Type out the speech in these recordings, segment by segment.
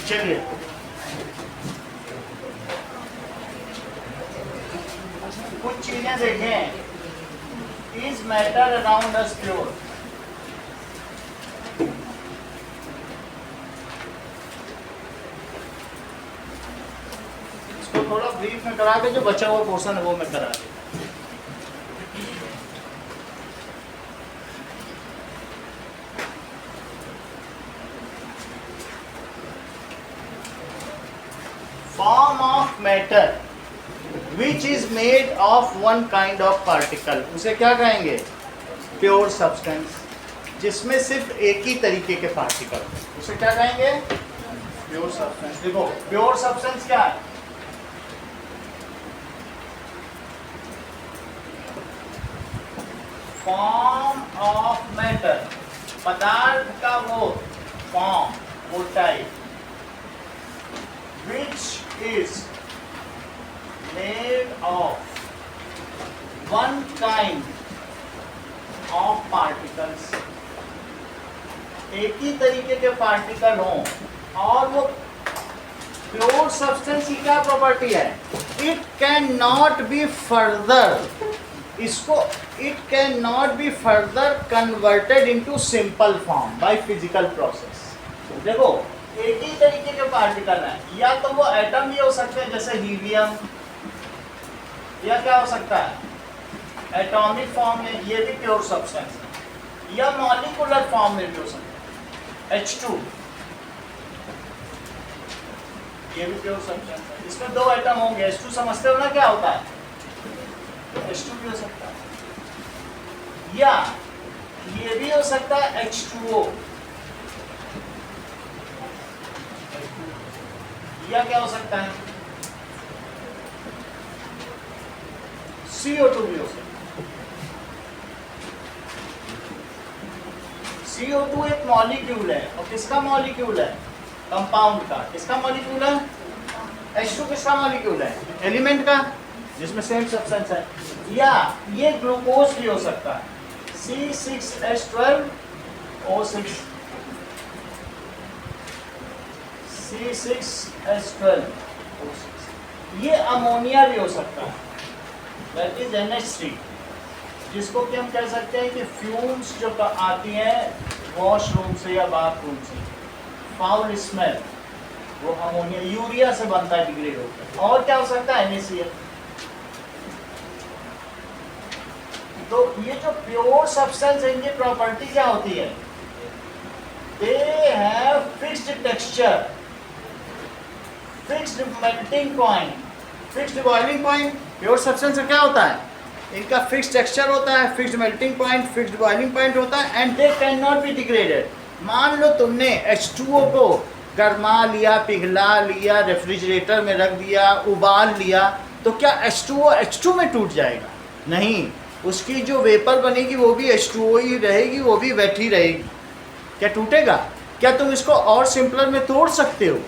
चलिए कुछ चीजें देखें। Is matter around us pure? इसको थोड़ा ब्रीफ में करा के जो बचा हुआ पोर्शन है वो मैं करा दूं। Form of matter which is made of one kind of particle, उसे क्या कहेंगे? प्योर सब्सटेंस, जिसमें सिर्फ एक ही तरीके के पार्टिकल, उसे क्या कहेंगे? Pure substance. देखो प्योर सब्सटेंस क्या है? फॉर्म ऑफ मैटर, पदार्थ का वो फॉर्म, वो type, which is made of one kind of particles, एक ही तरीके के पार्टिकल हों, और वो प्योर सब्सटेंस की क्या प्रॉपर्टी है? It can not be further, इसको it can not be further converted into simple form by physical process. देखो एक ही तरीके के पार्टिकल है, या तो वो एटम भी हो सकते हैं जैसे हीलियम, या क्या हो सकता है एटॉमिक फॉर्म में, ये भी प्योर सब्सटेंस है, या मॉलिक्यूलर फॉर्म में भी हो सकता है H2, ये भी प्योर सब्सटेंस है। इसमें दो एटम होंगे, H2 समझते हो ना क्या होता है? H2 भी हो सकता है, या ये भी हो सकता है H2O, या क्या हो सकता है CO2 भी हो सकता है। CO2 एक मॉलिक्यूल है, और किसका मॉलिक्यूल है? कंपाउंड का। किसका मॉलिक्यूल है? H2 किसका मॉलिक्यूल है? एलिमेंट का, जिसमें सेम सब्सटेंस है। या ये ग्लूकोज भी हो सकता है, C6H12O6, C6H12O6। ये अमोनिया भी हो सकता है, दैट इज NH3, जिसको कि हम कह सकते हैं कि फ्यूम्स जो आती हैं वॉशरूम से या बाथरूम से, फाउल स्मेल, वो अमोनिया, यूरिया से बनता है, डिग्रेड होता है। और क्या हो सकता है? NaCl। तो ये जो प्योर सब्सटेंस है, इनकी प्रॉपर्टी क्या होती है? They have fixed texture, fixed melting point, fixed boiling point. Pure substance का क्या होता है? इनका फिक्स्ड टेक्सचर होता है, fixed melting point, fixed boiling point होता है, and they can not be degraded. मान लो तुमने H2O को गरमा लिया, पिघला लिया, रेफ्रिजरेटर में रख दिया, उबाल लिया, तो क्या H2O H2 में टूट जाएगा? नहीं, उसकी जो वेपर बनेगी वो भी H2O ही रहेगी, वो भी वेट ही रहेगी। क्या टूटेगा? क्या तुम इसको और सिंपलर में तोड़ सकते हो?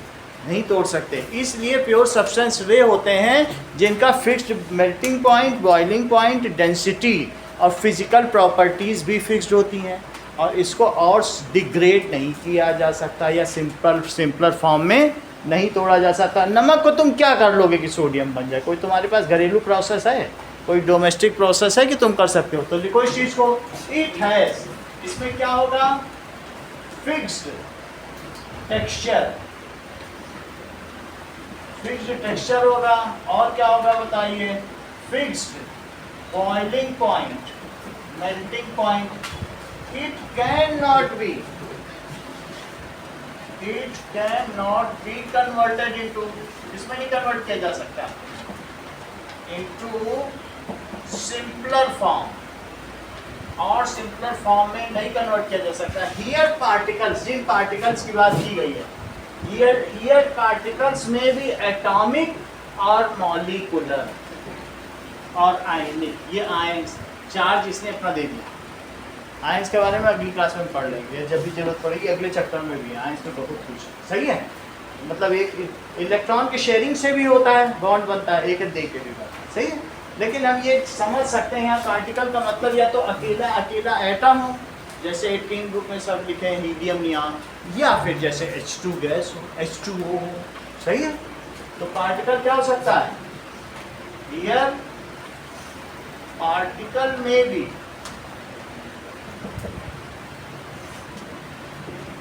नहीं तोड़ सकते। इसलिए प्योर सब्सटेंस वे होते हैं जिनका fixed melting point, boiling point, density और फिजिकल प्रॉपर्टीज़ भी फिक्स्ड होती हैं, और इसको और डिग्रेड नहीं किया जा सकता, या सिंपलर फॉर्म में नहीं तोड़ा जा सकता। नमक को तुम क्या कर लोगे कि सोडियम बन जाए? कोई तुम्हारे पास घरेलू प्रोसेस है, कोई डोमेस्टिक प्रोसेस है कि तुम कर सकते हो? तो लिखो इस चीज़ को, इट हैज़, इसमें क्या होगा? फिक्स्ड टेक्सचर, फिक्स्ड टेक्सचर होगा, और क्या होगा बताइए? Fixed boiling point, melting point. It can not be converted into, इसमें नहीं कन्वर्ट किया जा सकता, इनटू सिंपलर फॉर्म, और सिंपलर फॉर्म में नहीं कन्वर्ट किया जा सकता। हियर पार्टिकल्स, जिन पार्टिकल्स की बात की गई है, हियर पार्टिकल्स में भी एटॉमिक और मॉलिक्यूलर और आयनिक, ये आयंस, चार्ज इसने अपना दे दिया। आयंस के बारे में अगली क्लास में पढ़ लेंगे, जब भी जरूरत पड़ेगी, अगले चैप्टर में भी आयंस में बहुत कुछ। सही है, मतलब एक इलेक्ट्रॉन की शेयरिंग से भी होता है, बॉन्ड बनता है, एक दे के भी बनता है। सही है, लेकिन हम ये समझ सकते हैं यहाँ पार्टिकल का मतलब या तो अकेला एटम हो, जैसे 18 ग्रुप में सब लिखे हैं हीलियम नियॉन, या फिर जैसे H2 गैस हो, H2O हो, सही है। तो पार्टिकल क्या हो सकता है, हियर पार्टिकल में भी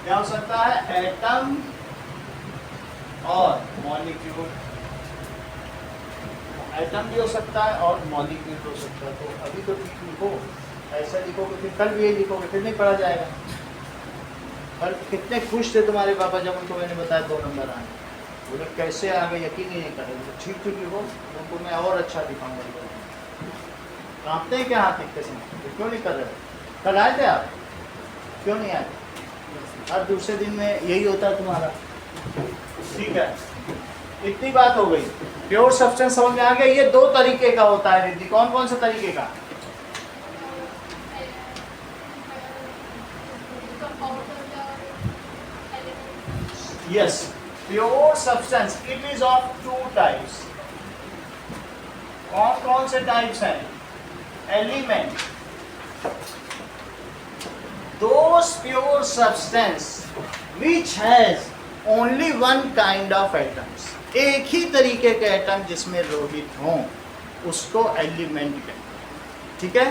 क्या हो सकता है, एटम और मॉलिक्यूल, एटम भी हो सकता है और मॉलिक्यूल हो सकता है। तो अभी तो ठीक लिखो, ऐसा लिखोगे फिर कल भी यही लिखोगे, फिर नहीं पढ़ा जाएगा। कल कितने खुश थे तुम्हारे पापा जब उनको मैंने बताया 2 नंबर आए, बोले कैसे आ गए, यकीन ही नहीं कर रहे। तो ठीक ठीक लिखो, उनको मैं और अच्छा दिखाऊंगा। कांपते हैं क्या हाथ लिखते समय, तो क्यों नहीं कर रहे? कल आए थे आप, क्यों नहीं आए? हर दूसरे दिन में यही होता है तुम्हारा, ठीक है। इतनी बात हो गई। प्योर सब्सटेंस समझ में आ गया। ये 2 तरीके का होता है रिद्धि, कौन कौन से तरीके का? Yes, pure substance it is of 2 types. कौन कौन से टाइप्स हैं? Element, those pure substance which has only one kind of atoms, एक ही तरीके के एटम जिसमें रोहित हों, उसको एलिमेंट कहते हैं, ठीक है।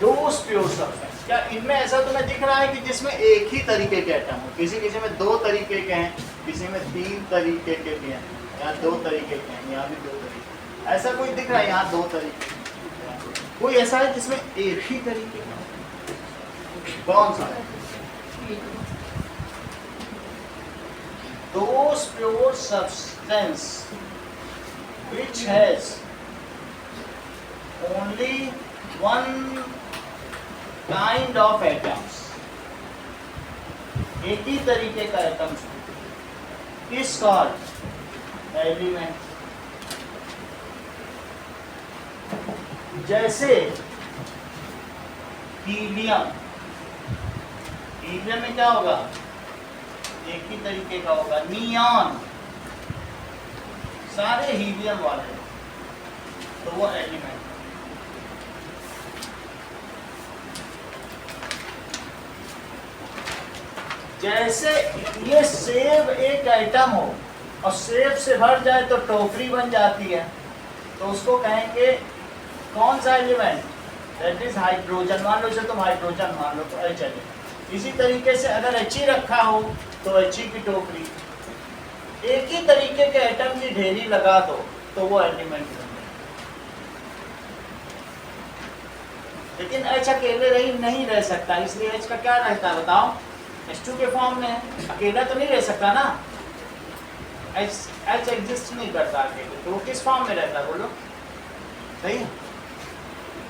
those pure substance, क्या इनमें ऐसा तुम्हें दिख रहा है कि जिसमें एक ही तरीके के एटम हो? किसी किसी में 2 तरीके के हैं, किसी में 3 तरीके के भी हैं, यहाँ 2 तरीके के हैं, यहाँ भी 2 तरीके। ऐसा कोई दिख रहा है यहाँ 2 तरीके? कोई ऐसा है जिसमें एक ही तरीके का? कौन सा है? Those pure substance which has only one kind of atoms, एक ही तरीके का एटम्स is called एलिमेंट। जैसे हीलियम, हीलियम में क्या होगा, एक ही तरीके का होगा। नियॉन, सारे हीलियम वाले, तो वो एलिमेंट। जैसे ये सेब एक आइटम हो और सेब से भर जाए तो टोकरी बन जाती है, तो उसको कहेंगे कौन सा एलिमेंट? That is hydrogen. मान लो इसे तुम हाइड्रोजन मान लो, तो H एलिमेंट। इसी तरीके से अगर He रखा हो तो He की टोकरी। एक ही तरीके के एटम की ढेरी लगा दो तो वो एलिमेंट बन गया। लेकिन H अकेले नहीं रह सकता, इसलिए H का क्या रहता है बताओ? H2 के फॉर्म में, अकेला तो नहीं रह सकता ना, H एग्जिस्ट नहीं करता अकेले, तो वो किस फॉर्म में रहता है बोलो? सही है,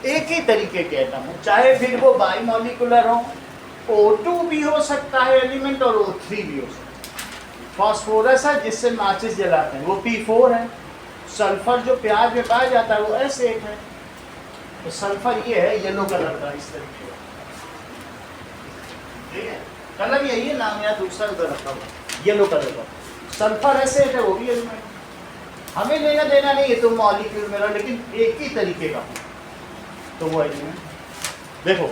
एक ही तरीके के एटम हो, चाहे फिर वो बाई मॉलिकुलर हो, O2 भी हो सकता है एलिमेंट और O3 भी हो सकता है। फास्फोरस है जिससे माचिस जलाते हैं, वो P4 है। सल्फर जो प्याज में पाया जाता है वो S8 है। तो सल्फर ये है येलो कलर का, इस तरीके का, ठीक है। कलर यही है, नाम या दूसरा उधर रखा हुआ येलो कलर का। सल्फर S8 है, वो भी एलिमेंट। हमें लेना देना नहीं है तुम मॉलिक्यूल में रहो, लेकिन एक ही तरीके का तो वो एलिमेंट। देखो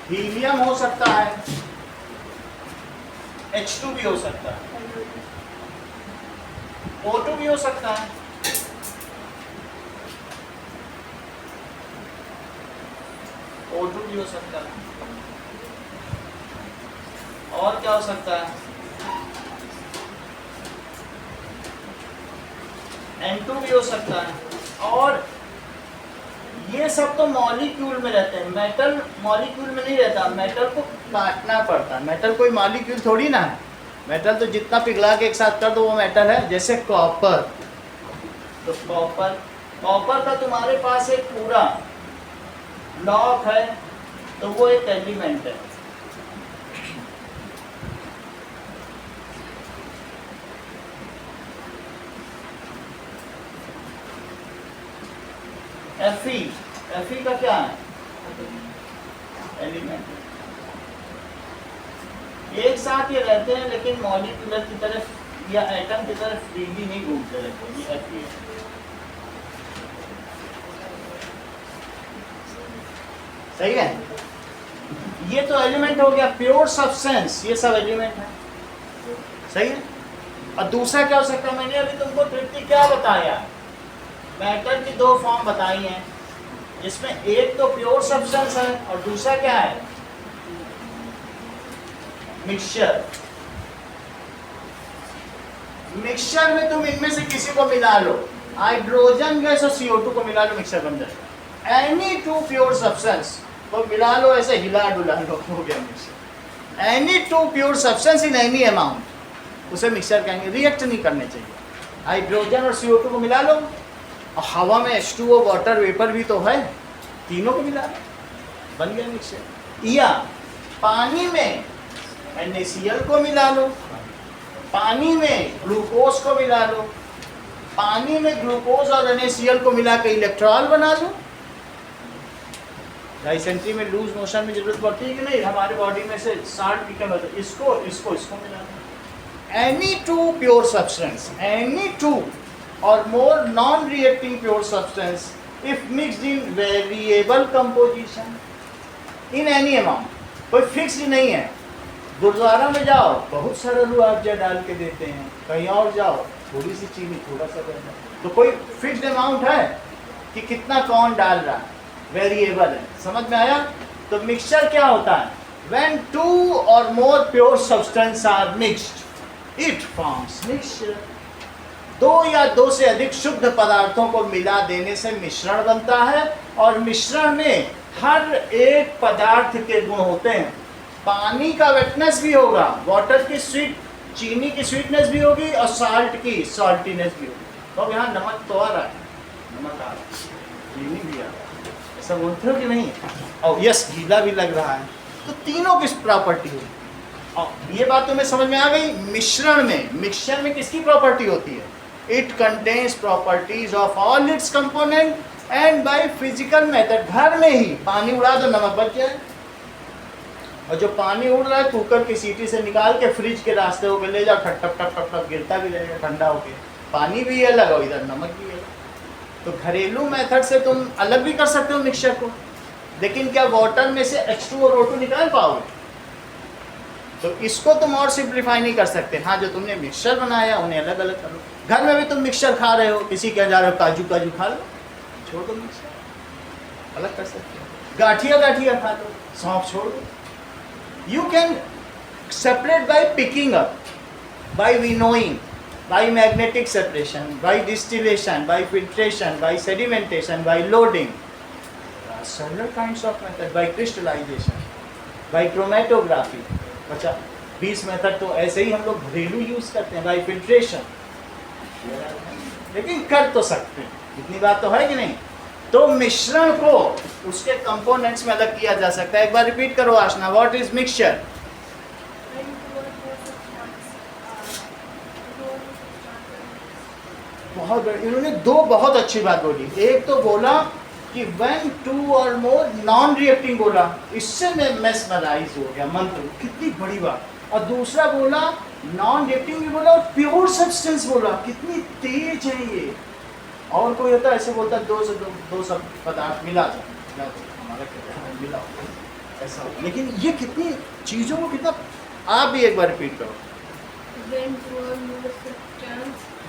हीलियम हो सकता है, H2 भी हो सकता है, O2 भी हो सकता है, O2 भी हो सकता है, और क्या हो सकता है? N2 भी हो सकता है। और ये सब तो मॉलिक्यूल में रहते हैं, मेटल मॉलिक्यूल में नहीं रहता, मेटल को काटना पड़ता है। मेटल कोई मॉलिक्यूल थोड़ी ना है, मेटल तो जितना पिघला के एक साथ कर दो वो मेटल है। जैसे कॉपर, तो कॉपर का तुम्हारे पास एक पूरा ब्लॉक है, तो वो एक एलिमेंट है। Fe का क्या है? एलिमेंट। एक साथ ये रहते हैं लेकिन मॉलिक्यूलर की तरफ या एटम की तरफ फ्रीली नहीं घूमते रहते। ये Fe है। सही है। ये तो एलिमेंट हो गया, प्योर सब्सटेंस, ये सब एलिमेंट है, सही है। और दूसरा क्या हो सकता है, मैंने अभी तुमको ट्रिपटी क्या बताया, मैटर की दो फॉर्म बताई हैं, जिसमें एक तो प्योर सब्सटेंस है और दूसरा क्या है, मिक्सचर। मिक्सचर में तुम इनमें से किसी को मिला लो, हाइड्रोजन गैस और CO2 को मिला लो, मिक्सचर बन जाएगा। एनी टू प्योर सब्सटेंस को मिला लो, ऐसे हिला डुला लो, हो गया mixture. Any two pure substance in any amount, उसे मिक्सचर कहेंगे। रिएक्ट नहीं करने चाहिए। हाइड्रोजन और CO2 को मिला लो, और हवा में H2O वाटर वेपर भी तो है, तीनों को मिला लो, बन गया मिक्सचर। या पानी में NaCl को मिला लो, पानी में ग्लूकोज को मिला लो, पानी में ग्लूकोज और NaCl को मिला के इलेक्ट्रॉल बना लो। डाइसेंट्री में लूज मोशन में जरूरत पड़ती है कि नहीं, हमारे बॉडी में से साल्ट निकल, इसको इसको इसको मिला लो। Any two pure substance, any two or more non-reacting pure substance, if mixed in variable composition, in any amount, कोई फिक्स्ड नहीं है। गुरुद्वारा में जाओ बहुत सारा रूह डाल के देते हैं, कहीं और जाओ थोड़ी सी चीनी थोड़ा सा देना, तो कोई फिक्स्ड अमाउंट है कि कितना कौन डाल रहा है, वेरिएबल है। समझ में आया? तो मिक्सचर क्या होता है, when two or more pure substance are mixed, it forms mixture। दो या दो से अधिक शुद्ध पदार्थों को मिला देने से मिश्रण बनता है, और मिश्रण में हर एक पदार्थ के गुण होते हैं। पानी का वेटनेस भी होगा, वाटर की स्वीट, चीनी की स्वीटनेस भी होगी, और साल्ट की सॉल्टीनेस भी होगी। तो अब यहाँ नमक तो आ रहा है, नमक आ रहा है, चीनी भी आ रहा है, ऐसा बोलते हो कि नहीं? और यस, गीला भी लग रहा है। तो तीनों किस प्रॉपर्टी होगी, और ये बात तुम्हें समझ में आ गई। मिश्रण में, मिक्सचर में किसकी प्रॉपर्टी होती है, it contains properties of all it's component and by physical method. घर में ही पानी उड़ा दो, नमक बच जाए, और जो पानी उड़ रहा है कुकर की सीटी से निकाल के फ्रिज के रास्ते होकर ले जाओ, ठप ठप ठप ठप ठप गिरता भी रहेगा ठंडा होके, पानी भी अलग और इधर नमक भी अलग। तो घरेलू मेथड से तुम अलग भी कर सकते हो मिक्सचर को, लेकिन क्या वाटर में से H2 और O2 निकाल पाओगे? तो इसको तुम और सिंप्लीफाई नहीं कर सकते। हाँ, जो तुमने मिक्सचर बनाया उन्हें अलग अलग कर लो। घर में भी तुम मिक्सचर खा रहे हो, किसी के जा रहे हो काजू काजू खा लो, छोड़ दो मिक्सचर, अलग कर सकते हो। गाठिया गाठिया खा लो, सौंफ छोड़ दो। You can separate by picking up, by winnowing, by magnetic separation, by distillation, by filtration, by sedimentation, by loading, several kinds of method, by crystallization, by chromatography। अच्छा, 20 मेथड तो ऐसे ही हम लोग घरेलू यूज करते हैं, बाय फिल्ट्रेशन, लेकिन कर तो सकते हैं, इतनी बात तो है कि नहीं? तो मिश्रण को उसके कंपोनेंट्स में अलग किया जा सकता है। एक बार रिपीट करो आशना, व्हाट इज मिक्सचर? बहुत, इन्होंने दो बहुत अच्छी बात बोली। एक तो बोला कि when two or more non reacting बोला, इससे मैं मेस्मराइज हो गया, मंत्र, कितनी बड़ी बात। और दूसरा बोला नॉन रिएक्टिंग भी बोला, और प्योर सब्सटेंस बोला, कितनी तेज है ये। और कोई होता है ऐसे बोलता है दो सब पदार्थ मिला जाए, हमारा क्या मिला ऐसा हो, लेकिन ये कितनी चीज़ों को कितना। आप भी एक बार रिपीट करो।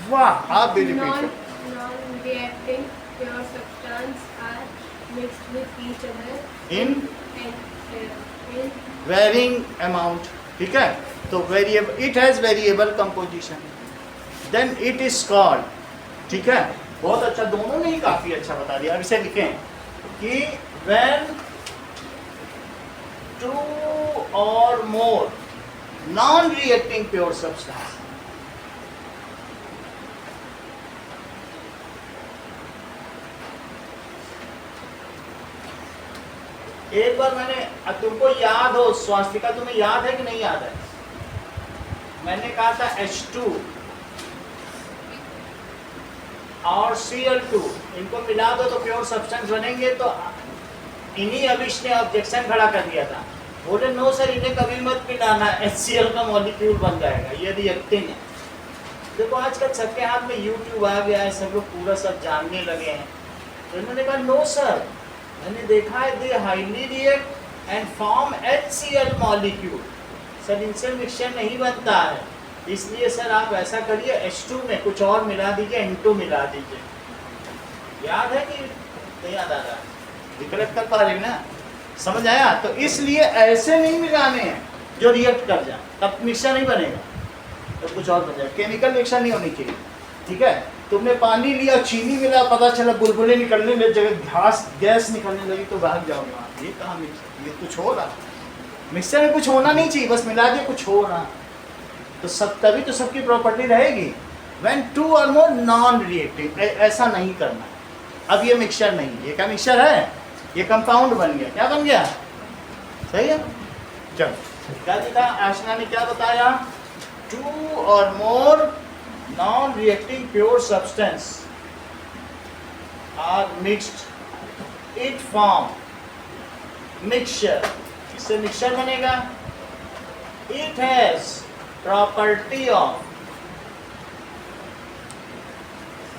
वाह, आप भी रिपीट करो। Non-reacting pure substance are mixed with each other in varying amount, ठीक है? तो variable, it has variable composition, then it is called, ठीक है? बहुत अच्छा, दोनों ने ही काफी अच्छा बता दिया। अब इसे लिखें कि when two or more non-reacting pure substance, एक बार मैंने, तुमको याद हो स्वास्तिका, तुम्हें याद है कि नहीं याद है? मैंने कहा था H2 और Cl2 इनको मिला दो तो प्योर सब्सटेंस बनेंगे। तो इन्हीं अविश ने ऑब्जेक्शन खड़ा कर दिया था, बोले नो सर, इन्हें कभी मत मिलाना, HCl का मॉलिक्यूल बन जाएगा, ये रिएक्टिंग है। देखो आजकल सबके हाथ में यूट्यूब आ गया है, सब लोग पूरा सब जानने लगे हैं। तो इन्होंने कहा नो सर, मैंने देखा है दे highly react and form HCl molecule. Sir इनसे मिक्सचर नहीं बनता है, इसलिए सर आप ऐसा करिए H2 में कुछ और मिला दीजिए, N2 मिला दीजिए। याद है कि नहीं याद आ रहा? रिकलेक्ट कर पा रहे ना? समझ आया? तो इसलिए ऐसे नहीं मिलाने हैं जो रिएक्ट कर जाए, तब मिक्सचर नहीं बनेगा, तो कुछ और बन जाए। केमिकल रिएक्शन नहीं होनी चाहिए, ठीक है? तुमने पानी लिया, चीनी मिला, पता चला बुलबुले निकलने लगे, जगह गैस निकलने लगी, तो भाग जाओगे वहाँ। ये कहाँ मिक्सचर? ये कुछ हो रहा। मिक्सचर में कुछ होना नहीं चाहिए, बस मिला दिए कुछ हो रहा, तो सब तभी तो सबकी प्रॉपर्टी रहेगी। व्हेन टू और मोर नॉन रिएक्टिव, ऐसा नहीं करना। अब ये मिक्सचर नहीं, ये क्या मिक्सचर है? ये कंपाउंड बन गया। क्या बन गया? सही है? चलो क्या दिखा आशना ने, क्या बताया? टू और more non reacting pure substance are mixed, it form mixture. इससे मिक्सचर बनेगा। It has property of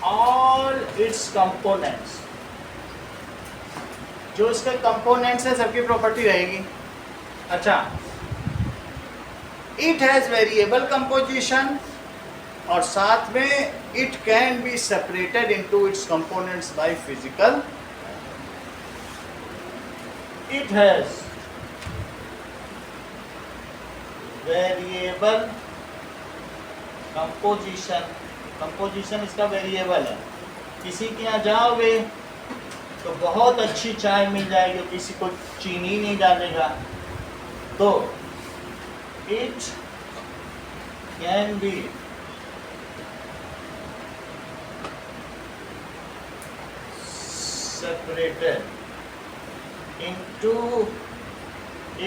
all its components. जो इसके कंपोनेंट्स है सबकी प्रॉपर्टी रहेगी। अच्छा, इट हैज वेरिएबल कंपोजिशन, और साथ में it can be separated into its components by physical. It has variable composition, composition इसका वेरिएबल है। किसी के यहाँ जाओगे तो बहुत अच्छी चाय मिल जाएगी, किसी को चीनी नहीं डालेगा, तो it can be separated into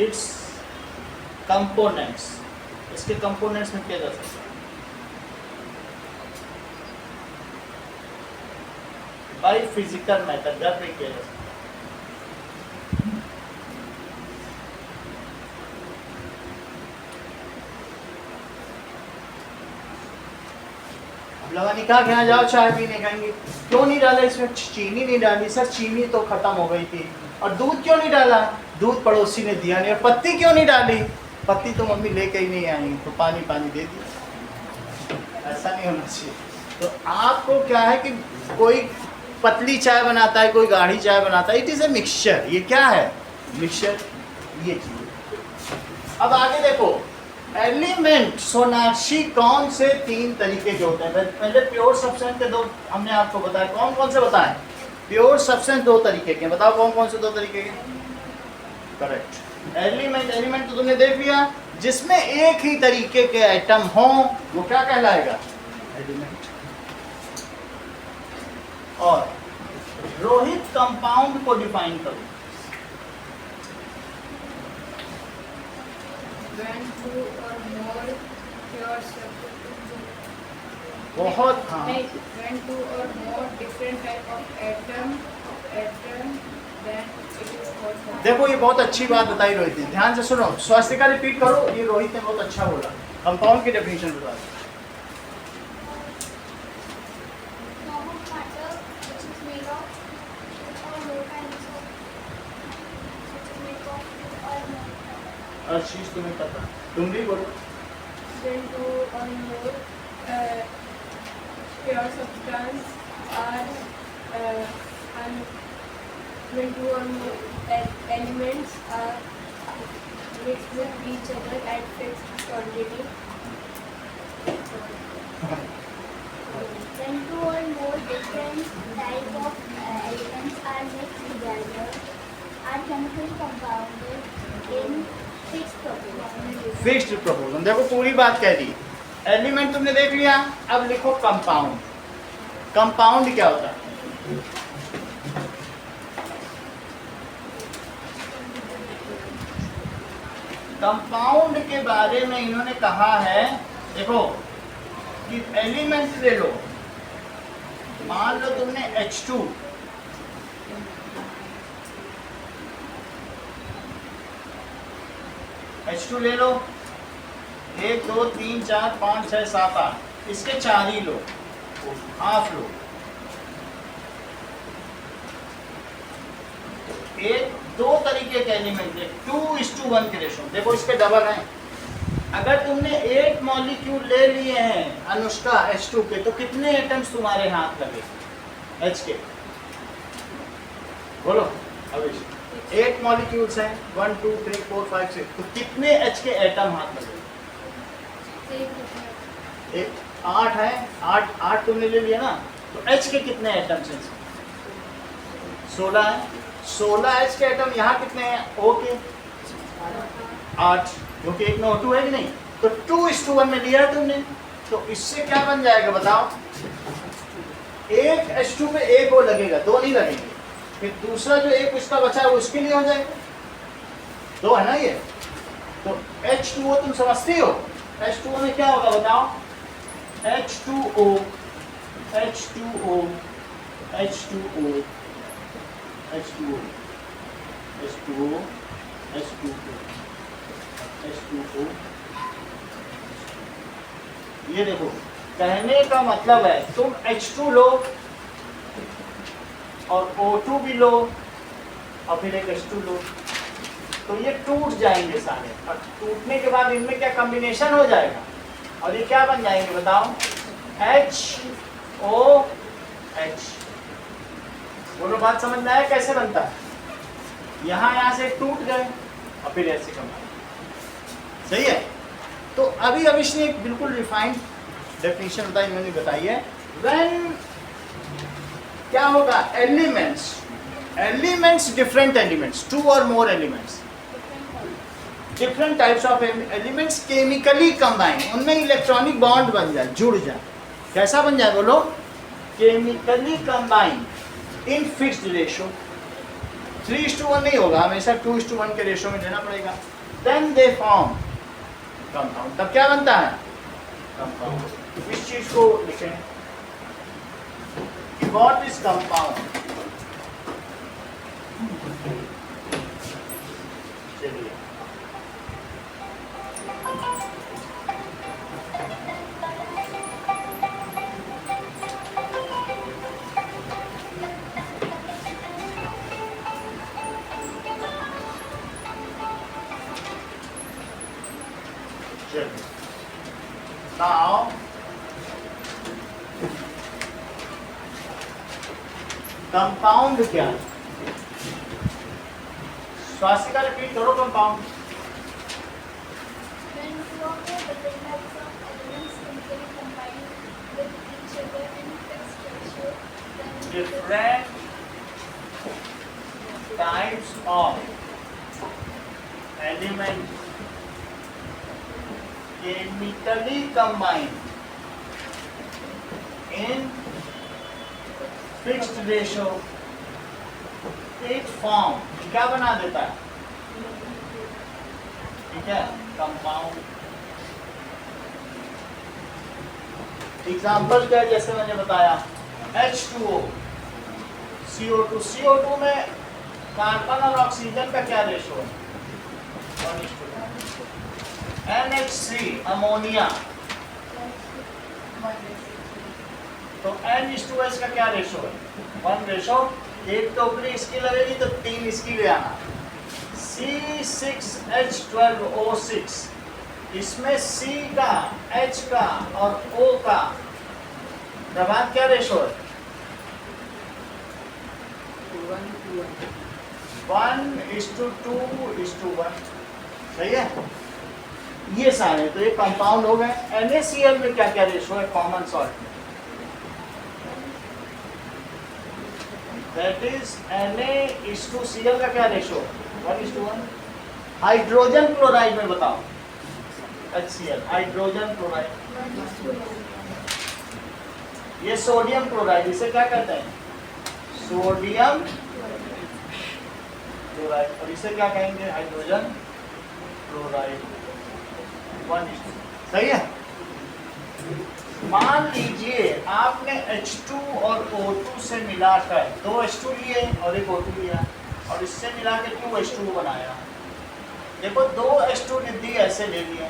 its components। इसके components में क्या जा सकता है? by physical method, घर पे किया जा सकता है। लवानी कहा कि यहाँ जाओ चाय पीने, कहेंगे क्यों नहीं डाला इसमें चीनी? नहीं डाली सर, चीनी तो खत्म हो गई थी। और दूध क्यों नहीं डाला? दूध पड़ोसी ने दिया नहीं। और पत्ती क्यों नहीं डाली? पत्ती तो मम्मी लेके ही नहीं आई, तो पानी पानी दे दिया। ऐसा नहीं होना चाहिए। तो आपको क्या है कि कोई पतली चाय बनाता है, कोई गाढ़ी चाय बनाता है, इट इज़ ए मिक्सचर। ये क्या है? मिक्सचर, ये चीज़। अब आगे देखो, एलिमेंट सोनाक्षी कौन से 3 तरीके के होते हैं? पहले प्योर सब्सटेंस के 2 हमने आपको बताया। कौन कौन से बताएं? प्योर सब्सटेंस 2 तरीके के। बताओ कौन कौन से 2 तरीके के? करेक्ट। एलिमेंट, एलिमेंट तो तुमने देख लिया, जिसमें एक ही तरीके के आइटम हो वो क्या कहलाएगा? एलिमेंट। और रोहित कंपाउंड को डिफाइन करो। When two or more pure substances, बहुत, हाँ, when two or more different type of atom, then it is called। देखो ये बहुत अच्छी बात बताई रोहित ने, ध्यान से सुनो। स्वास्थ्य का रिपीट करो, ये रोहित ने बहुत अच्छा बोला। कंपाउंड की डेफिनेशन बता दो। और चीज तुम्हें पता, तुम भी बोलो। When two or more pure substance are when two or more elements are mixed with each other at fixed quantity. When two or more different type of elements are mixed together, are chemically compounded in fixed proportion. Fixed proportion. देखो पूरी बात कह दी। Element तुमने देख लिया, अब लिखो compound. Compound क्या होता है? कंपाउंड के बारे में इन्होंने कहा है, देखो कि एलिमेंट ले लो, मान लो तुमने H2, H2 ले लो, 1 2 3 4 5 6 7 8, इसके 4 ही लो, हाफ लो। 1 दो तरीके के एलिमेंट है 2:1 के रेशो। देखो इसके डबल हैं। अगर तुमने 8 मॉलिक्यूल ले लिए हैं अनुष्का H2 के, तो कितने एटम्स तुम्हारे हाथ लगे H के? बोलो अभी। 8 मॉलिक्यूल्स हैं 1 2 3 4 5 6, तो कितने H के एटम हाथ लगे? 8 है, 8 तुमने ले लिया ना, तो H के कितने एटम्स हैं? 16 है। 16 H के एटम यहाँ कितने हैं? O के 8, क्योंकि एक में O2 है कि नहीं, तो 2:1 में लिया है तुमने। तो इससे क्या बन जाएगा बताओ? एक H2 पे एक O लगेगा, दो नहीं लगेंगे। फिर दूसरा जो एक इसका बचा है वो उसके लिए हो जाएगा, दो है ना ये। तो H2O तुम समझती हो? H2O में क्या होगा बताओ? H2O H2O H2O H2O H2O H2O H2O। ये देखो, कहने का मतलब है तुम H2 लो और O2 भी लो और फिर एक H2 लो, तो ये टूट जाएंगे सारे, और टूटने के बाद इनमें क्या कॉम्बिनेशन हो जाएगा, और ये क्या बन जाएंगे बताओ? HOH। बोलो बात समझ में आया कैसे बनता है? यहाँ से टूट गए और फिर ऐसे कमाए। सही है? तो अभी इसने एक बिल्कुल रिफाइंड डेफिनेशन बताई, मैंने बताई है। व्हेन क्या होगा? एलिमेंट्स डिफरेंट एलिमेंट्स, 2 और more elements, different types of elements chemically combine, उनमें इलेक्ट्रॉनिक बॉन्ड बन जाए, जुड़ जाए। कैसा बन जाए बोलो? Chemically combine in fixed ratio. 3:1 नहीं होगा, हमेशा 2:1 के रेशो में देना पड़ेगा। Then they form compound. तब क्या बनता है? कंपाउंड। इस चीज को लिखें, व्हाट इज कंपाउंड। चलिए now कंपाउंड क्या है? स्वासिका रिपीट करो compound. When two or more different types of elements chemically combine with each other in fixed ratio, then Different types of element chemically combine in fixed ratio, it form क्या बना देता है? ठीक है, compound. Example क्या है? जैसे मैंने बताया H2O CO2। CO2 में कार्बन और ऑक्सीजन का क्या रेशो है? 1:2। NH3 अमोनिया, तो N:2H का क्या रेशो है? 1:। एक टोकरी इसकी लगेगी तो 3 इसकी ले आना। C6H12O6, इसमें C का, H का और O का प्रभात क्या रेशो है? 1:2:1। सही है? ये सारे तो ये कंपाउंड हो गए। NaCl में क्या क्या रेशो है कॉमन सॉल्ट में? दैट इज Na:2Cl का क्या रेशो? 1:1। हाइड्रोजन क्लोराइड में बताओ, HCl, हाइड्रोजन क्लोराइड। ये सोडियम क्लोराइड, इसे क्या कहते हैं? Sodium chloride. और इसे क्या कहेंगे? Hydrogen chloride. 1:2। सही है? मान लीजिए आपने H2 और O2 से मिलाकर 2 H2 लिए और एक O2 लिया, और इससे मिला के 2 H2 बनाया। देखो 2 H2 निधि ऐसे ले लिए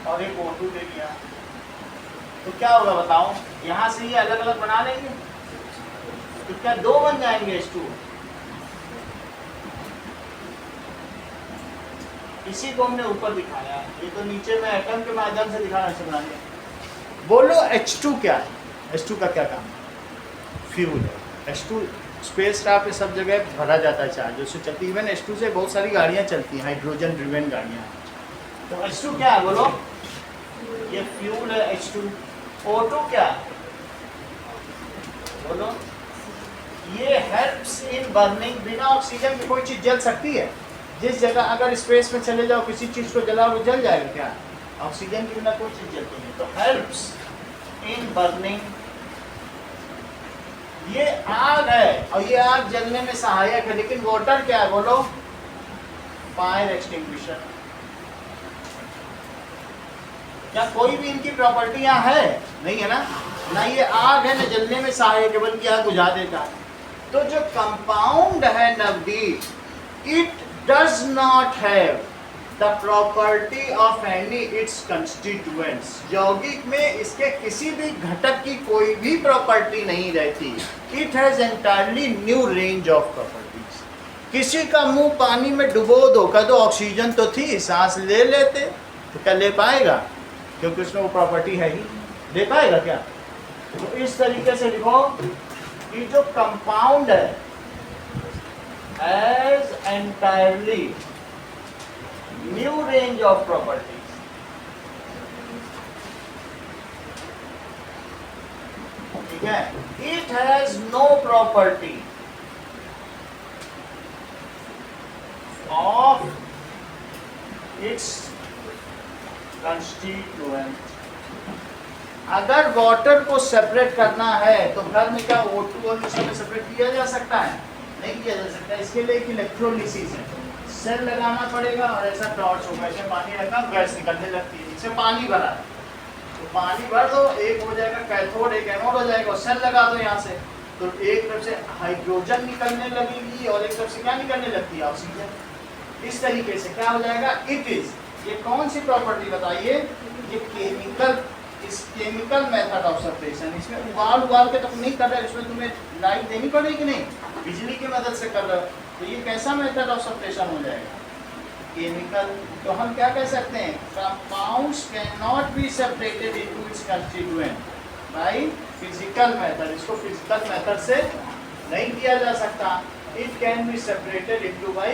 और एक O2 ले लिया, तो क्या होगा बताओ? यहाँ से ये अलग अलग बना लेंगे, तो क्या दो बन जाएंगे H2? इसी को हमने ऊपर दिखाया है, ये तो नीचे में एटम के माध्यम से दिखाना से बना दिया। बोलो H2 क्या है? H2 का क्या काम है? फ्यूल है। H2 स्पेस क्राफ्ट पे सब जगह भरा जाता है चार्ज, उससे चलती है। इवन H2 से बहुत सारी गाड़ियाँ चलती हैं, हाइड्रोजन ड्रिवेन गाड़ियाँ। तो H2 क्या है बोलो? ये फ्यूल है H2। O2 क्या है बोलो? ये हेल्प्स इन बर्निंग। बिना ऑक्सीजन की कोई चीज़ जल सकती है? जिस जगह अगर स्पेस में चले जाओ किसी चीज़ को जलाओ, वो जल जाएगा क्या? ऑक्सीजन के बिना कोई चीज़ जलती नहीं। तो हेल्प्स इन बर्निंग। ये आग है और ये आग जलने में सहायक है। लेकिन वाटर क्या है बोलो? Fire extinguisher. क्या कोई भी इनकी प्रॉपर्टियां है? नहीं है ना। ना ये आग है, ना जलने में सहायक है, बल्कि आग बुझा देता है। तो जो कंपाउंड है Navdeep, it does not have the property of any it's constituents. यौगिक में इसके किसी भी घटक की कोई भी प्रॉपर्टी नहीं रहती। It has entirely new range of properties. किसी का मुंह पानी में डुबो दो, कर दो ऑक्सीजन तो थी, सांस ले लेते, तो क्या ले पाएगा? क्योंकि उसमें वो प्रॉपर्टी है ही। ले पाएगा क्या? तो इस तरीके से लिखो कि जो कंपाउंड है has entirely new range of properties. ठीक है। It has no property of its constituent. अगर वाटर को सेपरेट करना है तो घर में क्या O2 और इस में सेपरेट किया जा सकता है? नहीं किया जा सकता। इसके लिए एक इलेक्ट्रोलिसिस है। सेल लगाना पड़ेगा और ऐसा टॉर्च होगा, इसमें पानी रखा, गैस निकलने लगती है, इससे पानी भरा है तो पानी भर दो, एक हो जाएगा कैथोड, एक एनोड हो जाएगा, और सेल लगा दो यहाँ से, तो एक तरफ से हाइड्रोजन निकलने लगेगी और एक तरफ से क्या निकलने लगती है? ऑक्सीजन। इस तरीके से क्या हो जाएगा? It is. ये कौन सी प्रॉपर्टी बताइए? ये केमिकल, इस केमिकल मेथड ऑफ सेपरेशन। इसमें उबाल के तो नहीं कर रहे, इसमें तुम्हें लाइट देनी पड़ेगी नहीं, बिजली की मदद से कर रहे हो, तो ये कैसा मेथड ऑफ सेपरेशन हो जाएगा? केमिकल। तो हम क्या कह सकते हैं? Compounds can not be separated into its constituent by physical method. इसको फिजिकल मेथड से नहीं किया जा सकता। It can be separated into by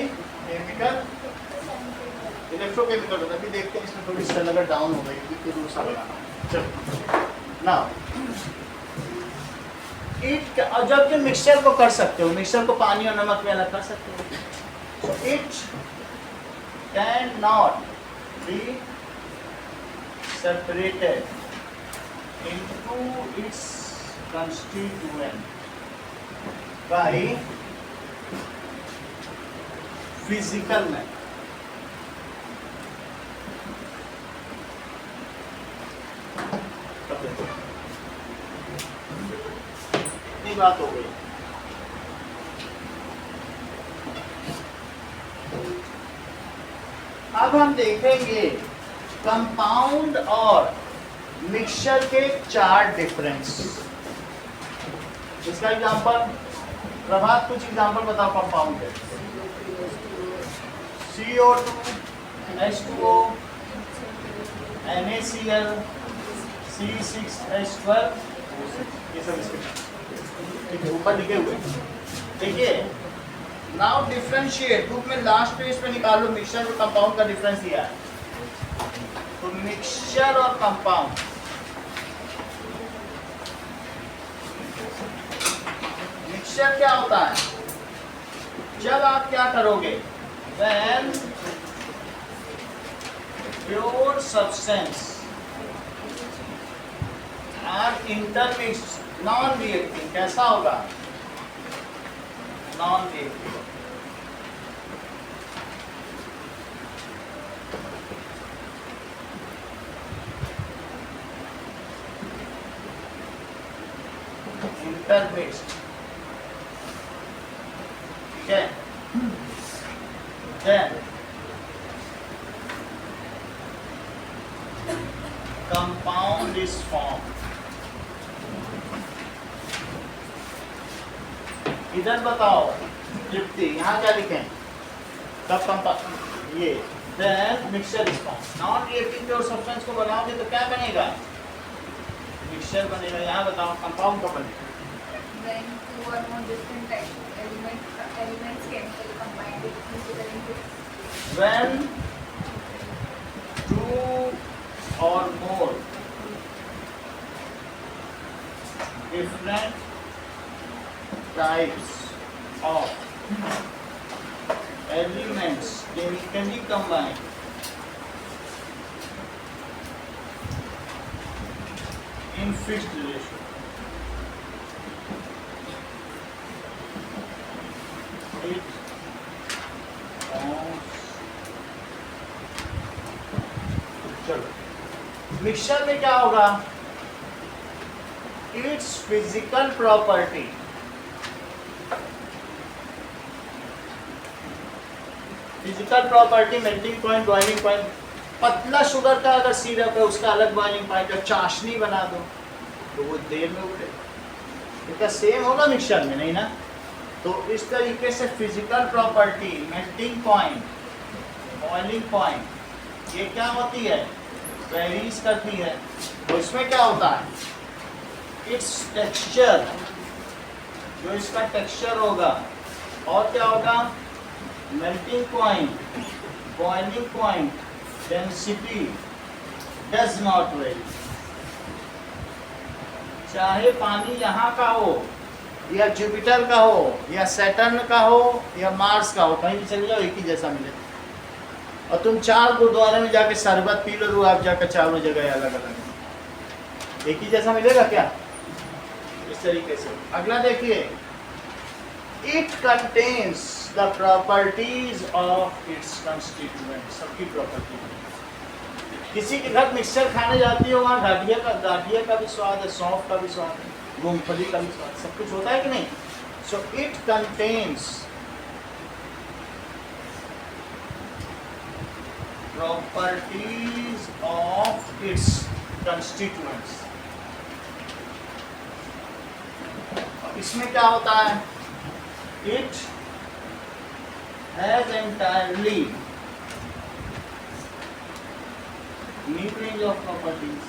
chemical, electrochemical होता है। अभी देखते हैं इसमें थोड़ी सेल अगर डाउन हो गई क्योंकि दूसरा लगाना। चलो ना, इट और जब कि मिक्सचर को कर सकते हो, मिक्सचर को पानी और नमक में अलग कर सकते हो। So it can not be separated into its constituent by physical method. इतनी बात हो गई। अब हम देखेंगे कंपाउंड और मिक्सचर के 4 डिफरेंस। इसका एग्जांपल प्रभात, कुछ एग्जांपल बताओ कंपाउंड के। CO2, H2O, NaCl, C6H12, ये सब इसके ऊपर लिखे हुए। देखिए, नाउ डिफरेंशिएट। बुक में लास्ट पेज पे निकालो मिक्सचर और कंपाउंड का डिफरेंस दिया है। तो मिक्सचर और कंपाउंड, मिक्सचर क्या होता है? जब आप क्या करोगे? When pure substance are intermixed, non-reacting, कैसा होगा? Non-reacting। Intermixed, ठीक है? Then compound is formed। इधर बताओ तृप्ति, यहाँ क्या लिखें? कब कंपाउंड ये then mixture response. Non reactive pure substance को बनाओगे तो क्या बनेगा? मिक्सचर बनेगा। यहाँ बताओ कंपाउंड कब बनेगा? When two or more different elements chemically combine with physical inputs. When two or more different types of elements chemically combine in fixed ratio. It forms, चलो मिक्सचर में क्या होगा? It's physical property melting point, boiling point. पतला sugar का अगर syrup है उसका अलग बॉइलिंग पॉइंट है, चाशनी बना दो तो वो देर में उठे। इसका सेम होगा मिक्सचर में, नहीं ना? तो इस तरीके से physical property, melting point, boiling point, ये क्या होती है? वेरीज करती है। तो इसमें क्या होता है? इट्स टेक्सचर, जो इसका टेक्सचर होगा, और क्या होगा? Melting point, boiling point, density does not very. चाहे पानी यहाँ का हो या जुपिटर का हो या सैटर्न का हो या मार्स का हो, कहीं भी चले जाओ एक ही जैसा मिलेगा। और तुम 4 गुरुद्वारे में जाके शरबत पी लो, आप जाकर चारों जगह अलग अलग, एक ही जैसा मिलेगा क्या? इस तरीके से। अगला देखिए, it contains the properties of its constituent. सबकी प्रॉपर्टी, किसी के घर मिक्सचर खाने जाती हो, वहाँ गाठिया का भी स्वाद है, सौंफ का भी स्वाद है, मूंगफली का भी स्वाद, सब कुछ होता है कि नहीं? So it contains properties of its constituents. इसमें क्या होता है? It has entirely mid range of properties.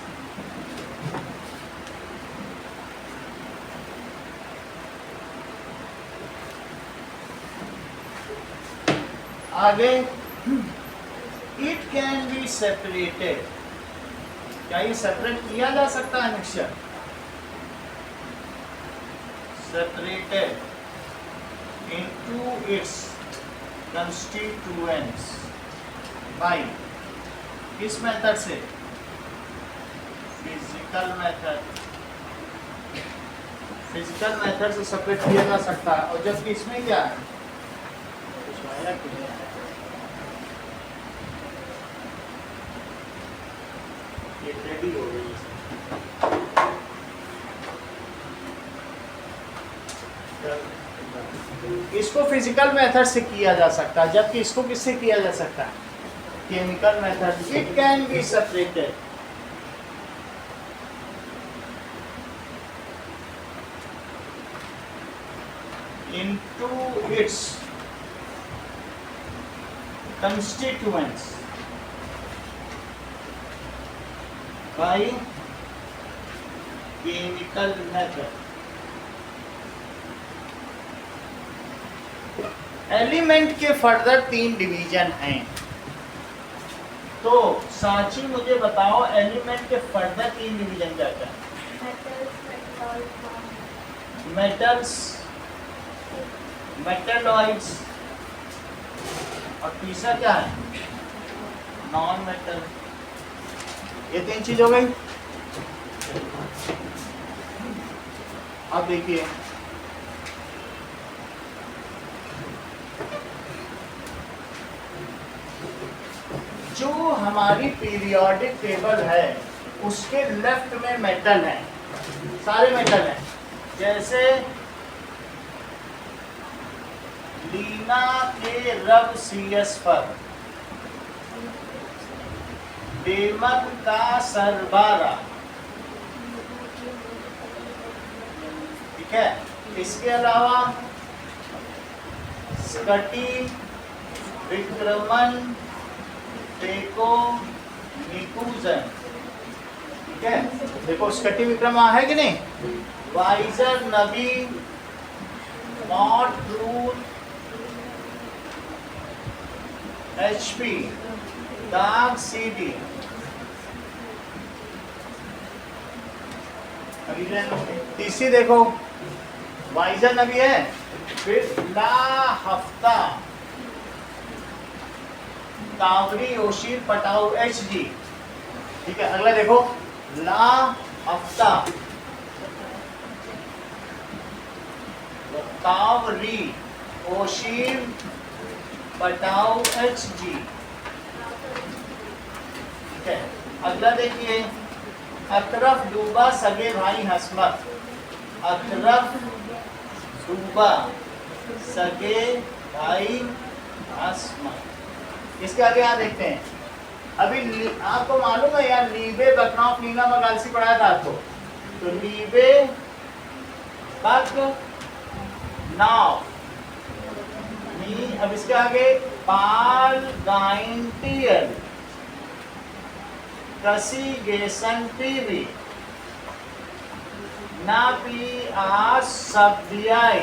आगे, it can be separated. क्या ये सेपरेट किया जा सकता है mixture? Separated into its constituents by किस मेथड से? Physical method. फिजिकल मेथड से सेपरेट किया जा सकता है। और जबकि इसमें क्या है? ये रेडी हो गई है। इसको फिजिकल मेथड से किया जा सकता है, जबकि इसको किससे किया जा सकता है? Chemical method. It can be separated into its constituents by chemical method. Element के फर्दर 3 डिवीजन हैं। तो सांची मुझे बताओ, एलिमेंट के फर्दर 3 डिवीजन क्या क्या? मेटल्स, मेटलॉइड्स, और तीसरा क्या है? Non metal. ये 3 चीज हो गई। अब देखिए, जो हमारी पीरियोडिक टेबल है उसके लेफ्ट में मेटल है, सारे मेटल हैं। जैसे लीना के रब CS पर, बेमन का सरबारा, ठीक है। इसके अलावा स्कटी, विक्रमन, टेको, निकूजन। ठीक है, देखो स्कटी विक्रमा है कि नहीं, वाइजर, नबी, मॉट, रूट, HP, दाग, CD। तीसरी देखो, वाइजर नबी है, फिर ला हफ्ता, तावरी, ओशीर, पटाऊ, HG। ठीक है, अगला देखो, ला हफ्ता, तावरी, ओशीर, पटाऊ, HG। ठीक है, अगला देखिए, अतरफ डूबा, सगे भाई हसमत। अतरफ डूबा, सगे भाई हसमत। इसके आगे यहाँ देखते हैं, अभी आपको मालूम है यार, लीबे बकनाफ नीला मगालसी पढ़ाया था आपको, तो लीबे बक नाव, अब इसके आगे पाल गाइंटियल, कसी गेसन पीवी, ना पी आ सब्दियाई,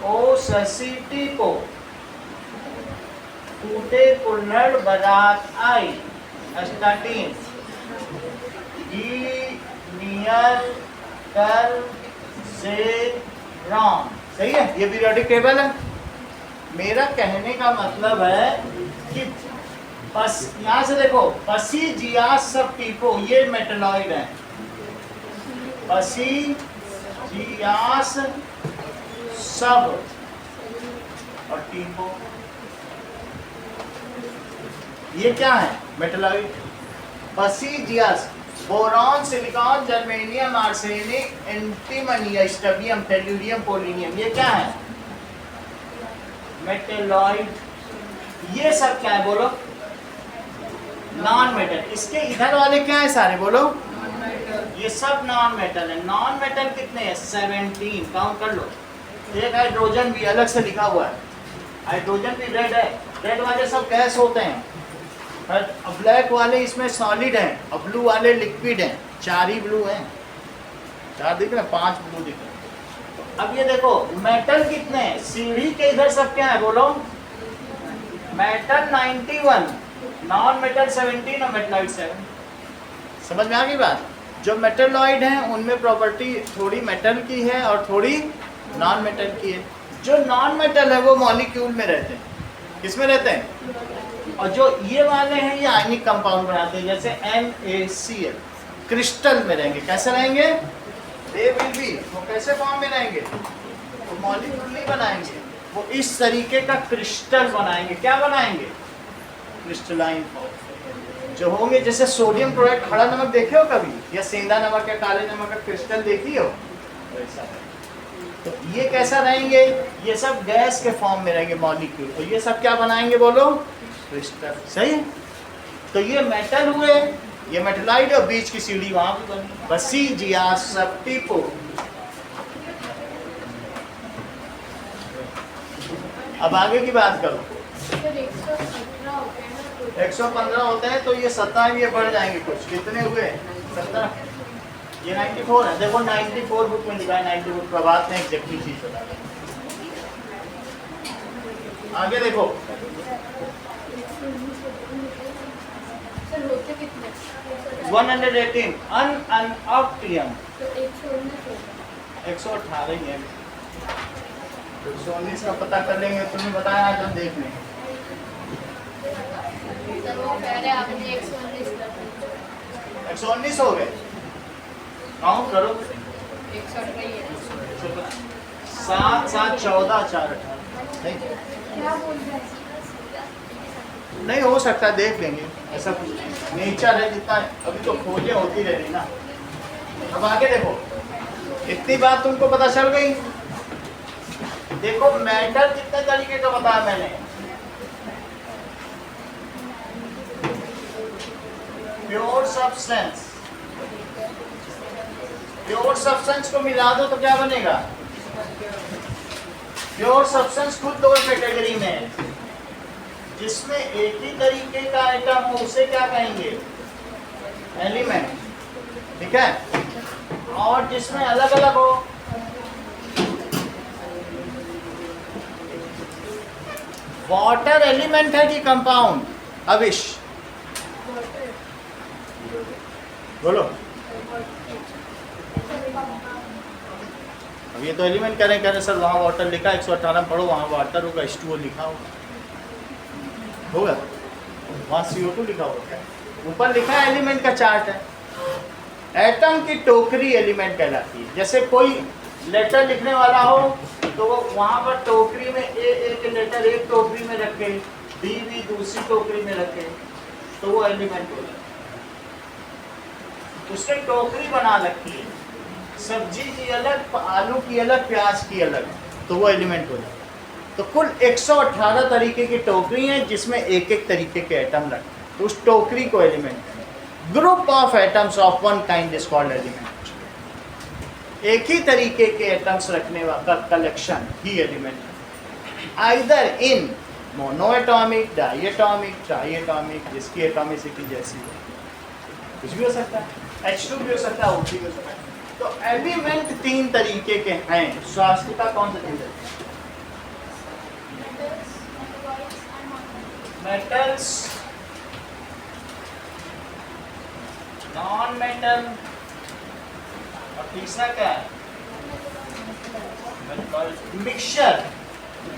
ओ ससीटी को, कूटे कुल्हड़ बारात आई, अस्टाटीन, गी नियर कर से रॉन्ग। सही है, ये पीरियोडिक टेबल है। मेरा कहने का मतलब है कि बस यहाँ से देखो, पसी जियास सब टीपो, ये मेटलॉइड है। पसी जियास सब और टीपो, ये क्या है, मेटलॉइड। पसी जियास, boron, silicon, germanium, arsenic, antimony, stibium, tellurium, polonium, ये क्या है, मेटलॉइड। ये सब क्या है बोलो, नॉन मेटल। इसके इधर वाले क्या है सारे बोलो, ये सब नॉन मेटल है। नॉन मेटल कितने हैं, 17, काउंट कर लो। एक हाइड्रोजन भी अलग से लिखा हुआ है, हाइड्रोजन भी रेड है। रेड वाले सब गैस होते हैं, ब्लैक वाले इसमें सॉलिड हैं, और ब्लू वाले लिक्विड हैं। 4 ही ब्लू हैं, 4 दिख रहे हैं, 5 ब्लू दिख रहे हैं। अब ये देखो मेटल कितने हैं, सीढ़ी के इधर सब क्या है बोलो, मेटल 91, नॉन मेटल 17 और मेटलॉइड 7। समझ में आ गई बात। जो मेटलॉइड हैं उनमें प्रॉपर्टी थोड़ी मेटल की है और थोड़ी नॉन मेटल की है। जो नॉन मेटल है वो मॉलिक्यूल में रहते हैं, किसमें रहते हैं, और जो ये वाले हैं ये आयनिक कंपाउंड बनाते हैं, जैसे NaCl, क्रिस्टल में रहेंगे। कैसे रहेंगे, दे विल बी, वो कैसे फॉर्म में रहेंगे, वो मॉलिक्यूल नहीं बनाएंगे, वो इस तरीके का क्रिस्टल बनाएंगे। क्या बनाएंगे, क्रिस्टलाइन फॉर्म जो होंगे। जैसे सोडियम क्लोराइड, खड़ा नमक देखे हो कभी, या सेंधा नमक या काले नमक का क्रिस्टल देखी हो, वैसा है। तो ये कैसा रहेंगे, ये सब गैस के फॉर्म में रहेंगे मॉलिक्यूल, तो ये सब क्या बनाएंगे बोलो, क्रिस्टल। सही, तो ये मेटल हुए, ये मेटलाइड, और बीच की सीढ़ी वहां भी बनी, बसी जिया सब टीपो। अब आगे की बात करो। 115 होते हैं, तो ये 17 ये बढ़ जाएंगे कुछ। कितने हुए, 17। ये 94 है, देखो 94 बुक में लिखा है, 94 प्रभात ने एग्जैक्टली चीज बता। आगे देखो, सर होते कितने, 118 अनऑक्टियम, तो 118 ही है। 119 का पता कर लेंगे, तुम्हें बताया आज हम देख लेंगे। सर वो कह रहे आपने 119 कर दिया, 119 हो गए, काउंट करो। 118 ही है। 7 7 14 4 18 नहीं, क्या बोल रहे हैं, नहीं हो सकता, देख लेंगे। ऐसा कुछ नेचर है, जितना अभी तो खोजें होती रही ना। अब आगे देखो, इतनी बात तुमको पता चल गई। देखो मैटर कितने तरीके का बताया मैंने, प्योर सब्सटेंस, प्योर सब्सटेंस को मिला दो तो क्या बनेगा, प्योर सब्सटेंस खुद दो कैटेगरी में है, जिसमें एक ही तरीके का आइटम हो उसे क्या कहेंगे, एलिमेंट, ठीक है, और जिसमें अलग अलग हो, वाटर एलिमेंट है कि कंपाउंड, अविश बोलो। अब ये तो एलिमेंट करें सर, वहाँ वाटर लिखा 118 में पढ़ो, वहाँ वाटर होगा, H2O लिखा होगा, वहाँ CO2 लिखा होगा, ऊपर लिखा है एलिमेंट का चार्ट है। एटम की टोकरी एलिमेंट कहलाती है। जैसे कोई लेटर लिखने वाला हो तो वो वहाँ पर टोकरी में ए के लेटर एक टोकरी में रखे, बी दूसरी टोकरी में रखे, तो वो एलिमेंट हो जाए। उसने टोकरी बना रखी है, सब्जी की अलग, आलू की अलग, प्याज की अलग, तो वो एलिमेंट हो जाए। तो कुल 118 तरीके की टोकरी हैं जिसमें एक एक तरीके के एटम रखे, तो उस टोकरी को एलिमेंट है। Group of atoms of one kind is called element. एक ही तरीके के एटम्स रखने वाला कलेक्शन ही एलिमेंट है। Either in monoatomic, diatomic, triatomic, जिसकी एटॉमिसिटी जैसी हो, कुछ भी हो सकता है, H2 भी हो सकता है, O3 भी हो सकता है। तो एलिमेंट 3 तरीके के हैं। स्वास्थ्य का कौन सा चीज है? मेटल्स, नॉन मेटल, और तीसरा क्या है? मिक्सचर।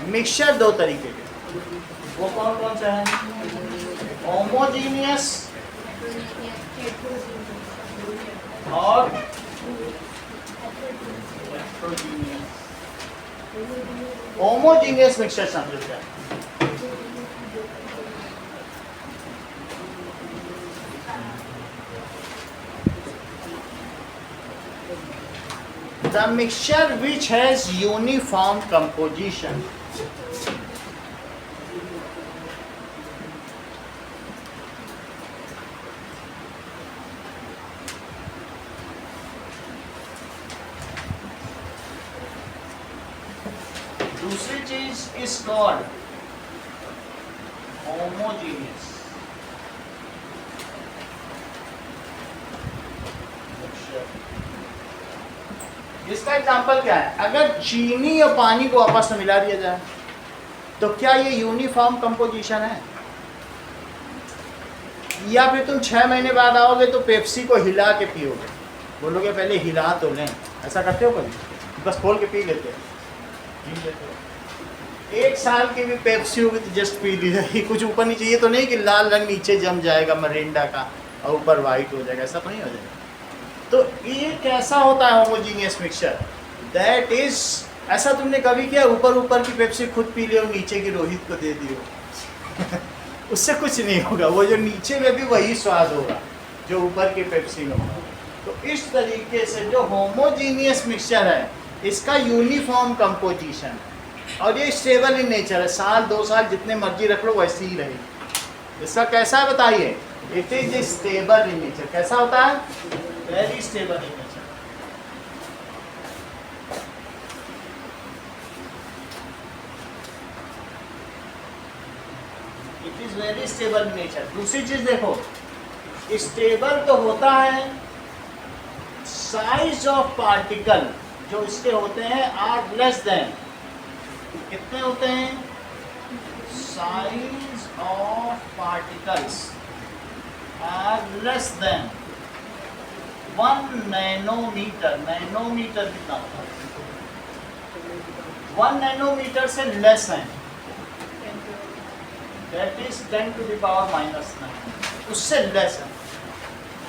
मिक्सचर 2 तरीके के, वो कौन कौन सा है? होमोजीनियस और होमोजीनियस मिक्सचर समझो क्या? The mixture which has uniform composition. दूसरी चीज is called homogeneous. इसका एग्जाम्पल क्या है? अगर चीनी और पानी को आपस में मिला दिया जाए तो क्या ये यूनिफॉर्म कंपोजिशन है? या फिर तुम 6 महीने बाद आओगे तो पेप्सी को हिला के पियोगे, बोलोगे पहले हिला तो लें। ऐसा करते हो कभी? बस खोल के पी लेते हो। 1 साल की भी पेप्सी होगी तो जस्ट पी ली जाएगी, कुछ ऊपर नीचे, ये तो नहीं कि लाल रंग नीचे जम जाएगा मरिंडा का और ऊपर वाइट हो जाएगा, ऐसा तो नहीं हो जाएगा। तो ये कैसा होता है होमोजीनियस मिक्सचर? दैट इज, ऐसा तुमने कभी किया ऊपर की पेप्सी खुद पी लियो, नीचे की रोहित को दे दियो उससे कुछ नहीं होगा, वो जो नीचे में भी वही स्वाद होगा जो ऊपर की पेप्सी में होगा। तो इस तरीके से जो होमोजीनियस मिक्सचर है इसका यूनिफॉर्म कंपोजिशन है और ये स्टेबल इन नेचर है, साल 2 साल जितने मर्जी रख लो वैसे ही रहेगी। इसका कैसा है बताइए? It is stable in nature. कैसा होता है? Very stable in nature. It is very stable in nature. दूसरी चीज देखो, स्टेबल तो होता है, साइज ऑफ पार्टिकल जो इसके होते हैं आर लेस देन, कितने होते हैं? Size of particles are less than 1 nanometer. Nanometer कितना होता है? 1 नैनोमीटर से लेस है, that is 10 to the power -9, उससे लेस है।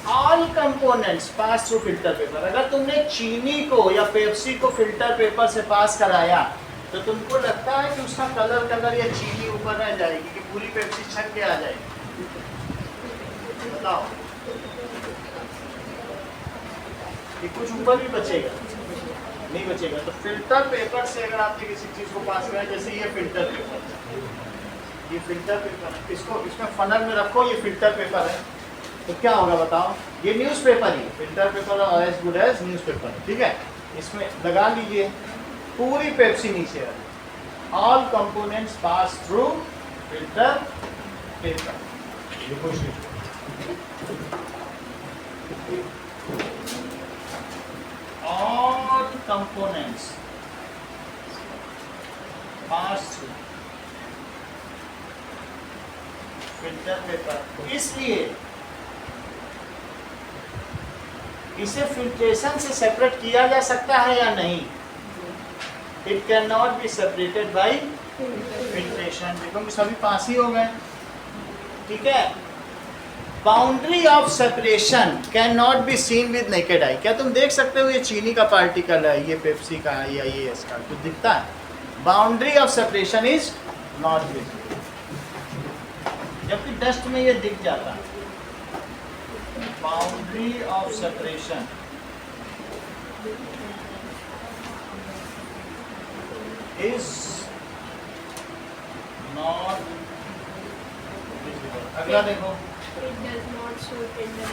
All components pass through filter paper. अगर तुमने चीनी को या पेप्सी को फिल्टर पेपर से पास कराया तो तुमको लगता है कि उसका कलर या चीनी ऊपर रह जाएगी कि पूरी पेप्सी छन के आ जाएगी? बताओ, कि कुछ ऊपर भी बचेगा? नहीं बचेगा। तो फिल्टर पेपर से अगर आपने किसी चीज़ को पास कराया, जैसे ये फिल्टर पेपर, ये फिल्टर पेपर है, इसको इसमें फनल में रखो, ये फिल्टर पेपर है, तो क्या होगा बताओ? ये न्यूज़पेपर ही, फिल्टर पेपर और एज गुड एज न्यूज़पेपर, ठीक है। इसमें लगा लीजिए, पूरी पेप्सी नीचे आ all components pass through filter paper. All components pass through filter paper. इसलिए इसे फिल्ट्रेशन से सेपरेट किया जा सकता है या नहीं? It can not be separated by filtration, क्योंकि सभी पास ही हो गए। ठीक है, boundary of separation can not be seen with naked eye. क्या तुम देख सकते हो ये चीनी का पार्टिकल है, ये पेप्सी का है, या ये इसका कुछ दिखता है? Boundary of separation is not visible, जबकि डस्ट में ये दिख जाता है। Boundary of separation is not visible. अगला देखो, It does not show tender.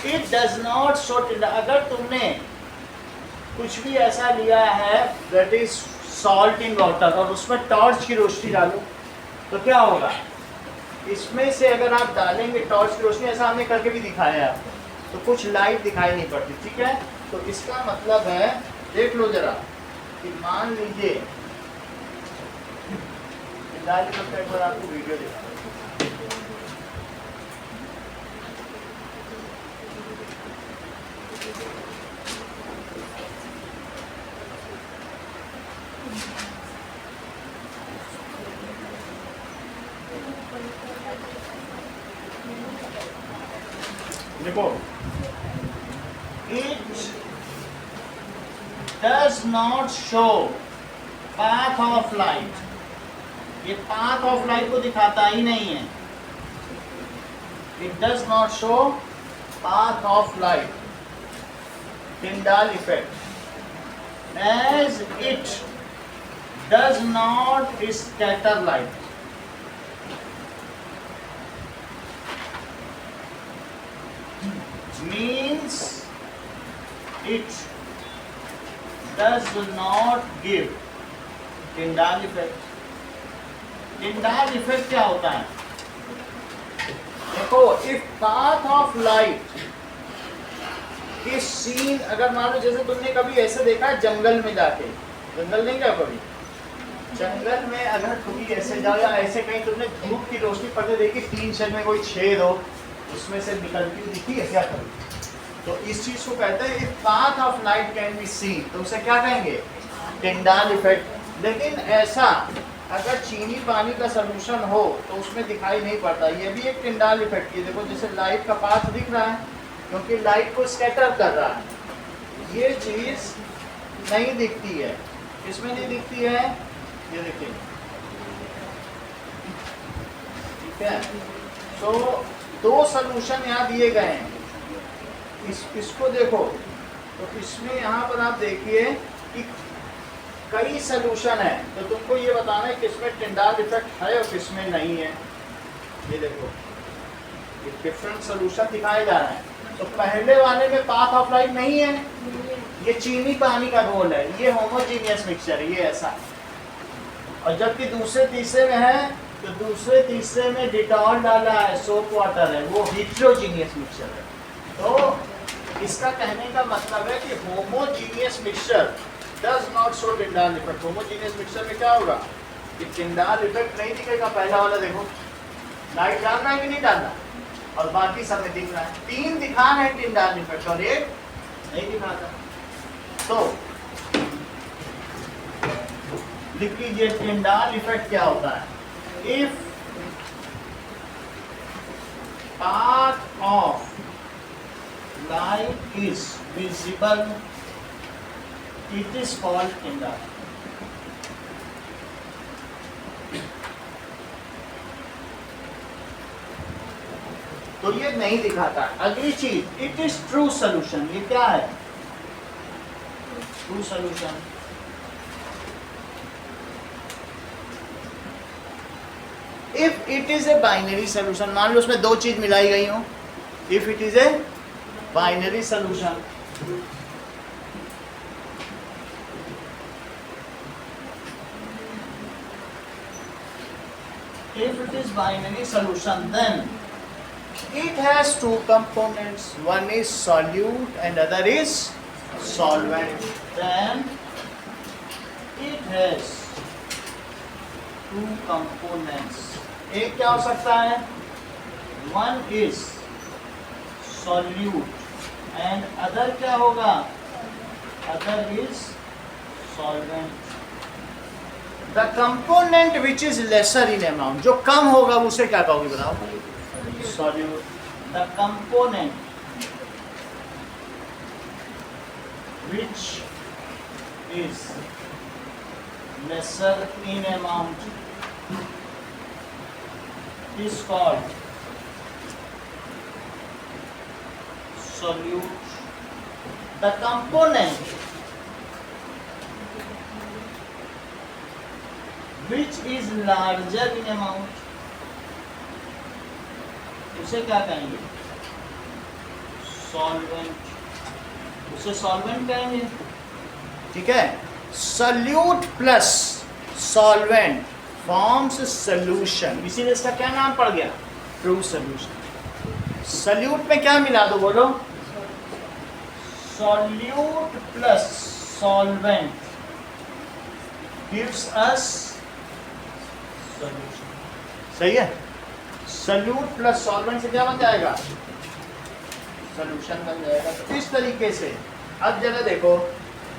It does not show Tinder. अगर तुमने कुछ भी ऐसा लिया है that is salt in water और उसमें टॉर्च की रोशनी डालो तो क्या होगा? इसमें से अगर आप डालेंगे टॉर्च की रोशनी, ऐसा हमने करके भी दिखाया है आपको, तो कुछ लाइट दिखाई नहीं पड़ती। ठीक है, तो इसका मतलब है, देख लो जरा, कि मान लीजिए एक बार आपको वीडियो दिखा, देखो, it does not show path of light. ये पाथ ऑफ लाइट को दिखाता ही नहीं है। It does not show path of light, Tyndall effect, as it does not scatter light. Means it does not give Tyndall effect. Tyndall effect क्या होता है? देखो, if path of light is seen, अगर मान लो जैसे तुमने कभी ऐसे देखा है जंगल में जाके, जंगल नहीं गया कभी, जंगल में अगर कभी ऐसे जाओ या ऐसे कहीं तुमने धूप की रोशनी पड़ते देखी, तीन शेड में कोई छेद हो, उसमें से निकलती हुई दिखी है क्या कभी? तो इस चीज को कहते हैं if path of light can be seen, तो उसे क्या कहेंगे? Tyndall effect. लेकिन ऐसा अगर चीनी पानी का सॉल्यूशन हो तो उसमें दिखाई नहीं पड़ता। ये भी एक टिंडाल इफेक्ट की, देखो जैसे लाइट का पाथ दिख रहा है क्योंकि लाइट को स्कैटर कर रहा है, ये चीज नहीं दिखती है। इसमें नहीं दिखती है, ये देखिए, ठीक है। तो दो सॉल्यूशन यहाँ दिए गए हैं, इसको देखो, तो इसमें यहाँ पर आप देखिए कि कई सॉल्यूशन है, तो तुमको ये बताना है किसमें टिंडाल इफेक्ट है और किसमें नहीं है। ये देखो, ये डिफरेंट सॉल्यूशन दिखाए जा रहे हैं। तो पहले वाले में पाथ ऑफ लाइट नहीं है, ये चीनी पानी का घोल है, ये होमोजीनियस मिक्सचर है, ये ऐसा। और जबकि दूसरे तीसरे में है, तो दूसरे तीसरे में डिटॉल डाला है, सोप वाटर है, वो हिट्रोजीनियस मिक्सचर है। तो इसका कहने का मतलब है कि homogeneous mixture does not show Tyndall effect. Homogeneous mixture में क्या होगा कि टिंडाल इफेक्ट नहीं दिखेगा। पहला वाला देखो, लाइट डालना है कि नहीं डालना, और बाकी सब में दिख रहा है। तीन दिखाना है टिंडाल इफेक्ट और एक नहीं दिखाता। तो लिख लीजिए टिंडाल इफेक्ट क्या होता है? If path of light is visible, it is called Tyndall. तो ये नहीं दिखाता। अगली चीज, इट इज ट्रू सोल्यूशन। ये क्या है? True solution. If it is a binary solution, मान लो उसमें दो चीज मिलाई गई हो, if it is a binary solution, if it is binary solution, then it has two components. One is solute and other is solvent. Then it has two components. एक क्या हो सकता है? One is solute and other क्या होगा? Other is solvent. The component which is lesser in amount, जो कम होगा उसे क्या कहोगे बताओ? Solute. The component which is lesser in amount is called solute. The component which is larger in amount, उसे क्या कहेंगे? Solvent. उसे solvent कहेंगे. ठीक है? Solute plus solvent forms solution. इसीलिए इसका क्या नाम पड़ गया? True solution. Solute में क्या मिला दो बोलो? Solute plus solvent gives us solution. सही है? Solute plus solvent से क्या बन जाएगा? Solution बन जाएगा. तो इस तरीके से अब जरा देखो,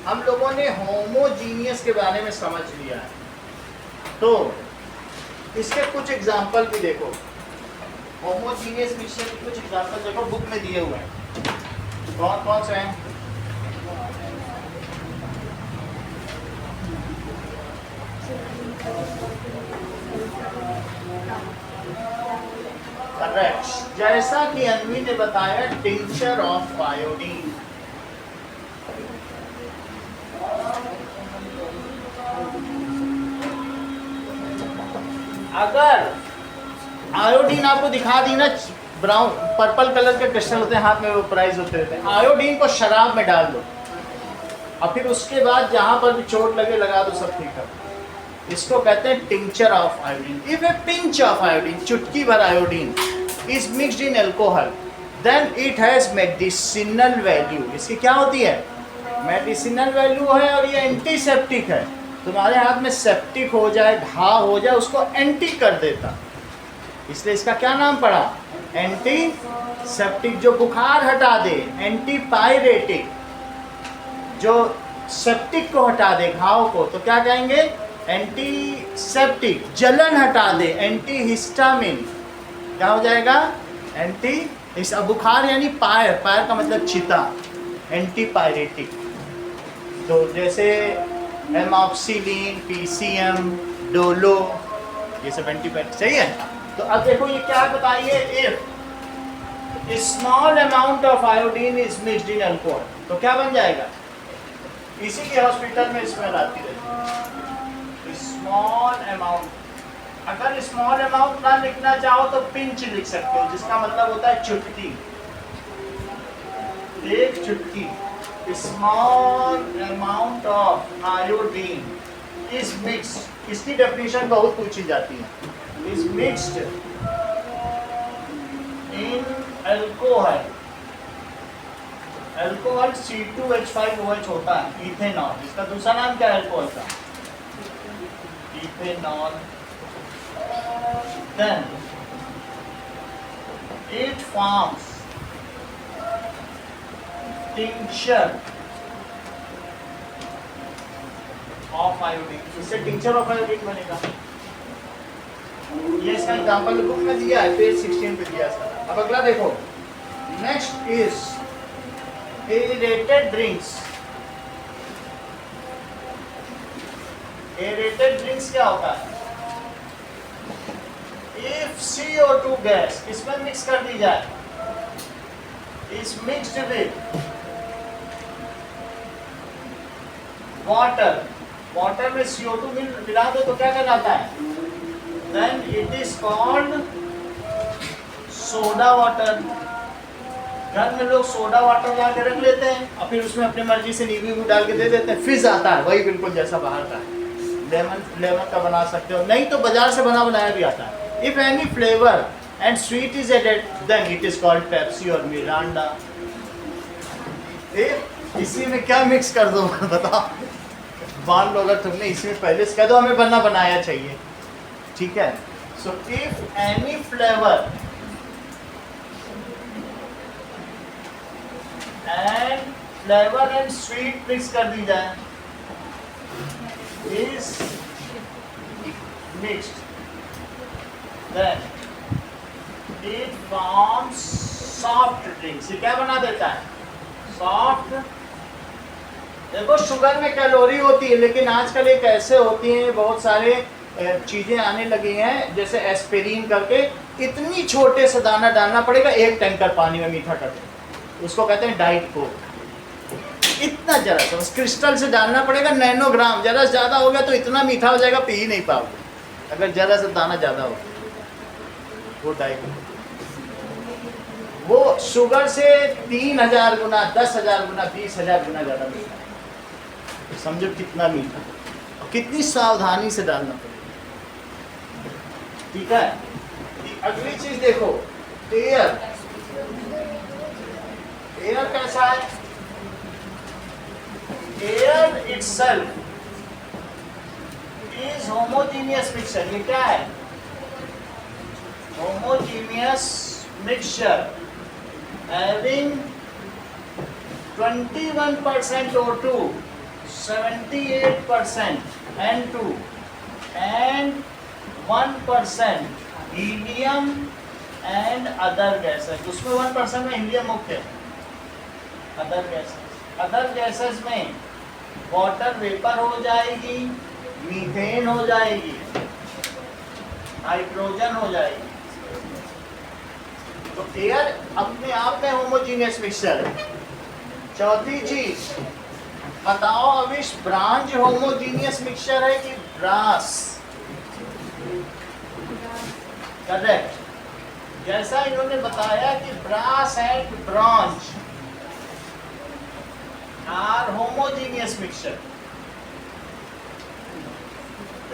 हम लोगों ने होमोजीनियस के बारे में समझ लिया है, तो इसके कुछ एग्जाम्पल भी देखो. होमोजीनियस मिक्सचर के कुछ एग्जाम्पल देखो, बुक में दिए हुए हैं. कौन कौन से हैं? करेक्ट. जैसा कि अन्वी ने बताया, टिंचर ऑफ आयोडीन. अगर आयोडीन आपको दिखा दी ना, ब्राउन पर्पल कलर के क्रिस्टल होते हैं, हाथ में वो प्राइज होते रहते हैं, आयोडीन को शराब में डाल दो और फिर उसके बाद जहां पर भी चोट लगे लगा दो, सब ठीक है. इसको कहते हैं tincture of iodine. If a pinch of iodine, चुटकी भर iodine, is mixed in alcohol, then it has medicinal value. इसकी क्या होती है? मेडिसिनल वैल्यू है और ये एंटीसेप्टिक है. तुम्हारे हाथ में सेप्टिक हो जाए, घाव हो जाए, उसको एंटी कर देता, इसलिए इसका क्या नाम पड़ा? एंटीसेप्टिक. जो बुखार हटा दे, एंटीपायरेटिक. जो सेप्टिक को हटा दे, घाव को, तो क्या कहेंगे? एंटीसेप्टिक. जलन हटा दे, एंटीहिस्टामिन. क्या हो जाएगा? एंटी. बुखार यानी पायर, पायर का मतलब चिता, एंटीपायरेटिक. तो जैसे एमॉक्सिलिन, पीसीएम, डोलो, ये सब एंटीपायरेटिक. सही है? तो अब देखो ये क्या बताइए, if small amount of iodine is mixed in alcohol, तो क्या बन जाएगा? इसी के हॉस्पिटल में स्मेल आती रहती है. Small amount. अगर स्मॉल अमाउंट ना लिखना चाहो तो पिंच लिख सकते हो, जिसका मतलब होता है चुटकी, एक चुटकी. Small amount of iodine is mixed. इसकी डेफिनेशन बहुत पूछी जाती है. Is mixed in alcohol. Alcohol C2H5OH होता है, इथेनॉल. इसका दूसरा नाम क्या है अल्कोहल का? Ethanol. Then it forms tincture of iodine. इससे tincture of iodine बनेगा. ये इसका एग्जाम्पल बुक में दिया है, पेज 16 पे दिया है. अब अगला देखो, next is aerated drinks. Aerated drinks क्या होता है? इफ CO2 गैस इसमें मिक्स कर दी जाए, is mixed with water, water में CO2 मिला दो तो क्या कहलाता है? Then it is called soda water. घर में लोग सोडा वाटर ला के रख लेते हैं और फिर उसमें अपनी मर्जी से नींबू डाल के दे देते हैं, फिज आता है वही बिल्कुल जैसा बाहर का है. लेमन का बना सकते हो, नहीं तो बाजार से बना बनाया भी आता है. If any flavor and sweet is added, then it is called Pepsi or Miranda. इसी में क्या मिक्स कर दो बताओ। मान लो अगर तुमने इसमें पहले से कह दो हमें बना बनाया चाहिए, ठीक है। So if any flavour and sweet mix कर दी जाए, is mixed, then it forms soft drinks। ये क्या बना देता है? सॉफ्ट। देखो शुगर में कैलोरी होती है, लेकिन आजकल एक ऐसे होती हैं बहुत सारे चीज़ें आने लगी हैं जैसे एस्पिरिन करके, इतनी छोटे से दाना डालना पड़ेगा 1 टैंकर पानी में मीठा करके, उसको कहते हैं डाइट कोक। इतना जरा सा बस क्रिस्टल से डालना पड़ेगा, नैनोग्राम, जरा से ज़्यादा हो गया तो इतना मीठा हो जाएगा पी ही नहीं पाओगे, अगर जरा सा दाना ज़्यादा हो वो डाइट। वो शुगर से 3000 गुना, 10,000 गुना, 20,000 गुना ज़्यादा मीठा है। समझो कितना मीठा और कितनी सावधानी से डालना पड़ेगा, ठीक है। अगली चीज देखो, एयर। एयर कैसा है? Air itself is homogeneous mixture. ये क्या है? Homogeneous mixture having 21% O2, 78% N2 and 1% helium and other gases। उसमें 1% में हीलियम मुख्य है। अदर गैसेस में वाटर वेपर हो जाएगी, मीथेन हो जाएगी, हाइड्रोजन हो जाएगी। तो एयर अपने आप में होमोजीनियस मिक्सचर है। चौथी चीज बताओ अविश, ब्रांच होमोजीनियस मिक्सचर है कि ब्रास? करेक्ट। जैसा इन्होंने बताया कि brass and bronze are homogeneous mixture.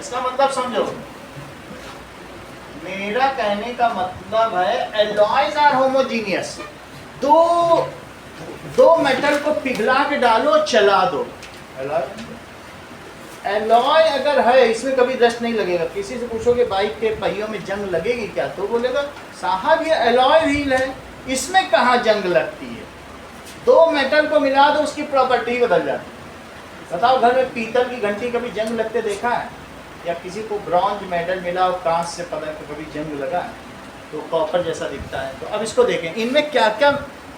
इसका मतलब समझो, मेरा कहने का मतलब है एलॉयज आर होमोजीनियस। दो मेटल को पिघला के डालो, चला दो, एलॉय अगर है इसमें कभी डस्ट नहीं लगेगा। किसी से पूछोगे बाइक के पहियों में जंग लगेगी क्या, तो बोलेगा साहब ये एलॉय व्हील है, इसमें कहाँ जंग लगती है। 2 मेटल को मिला दो, उसकी प्रॉपर्टी बदल जाती है। बताओ घर में पीतल की घंटी कभी जंग लगते देखा है? या किसी को ब्रॉन्ज मेडल मिला और कांच से पदक को कभी जंग लगा है? तो कॉपर जैसा दिखता है। तो अब इसको देखें, इनमें क्या क्या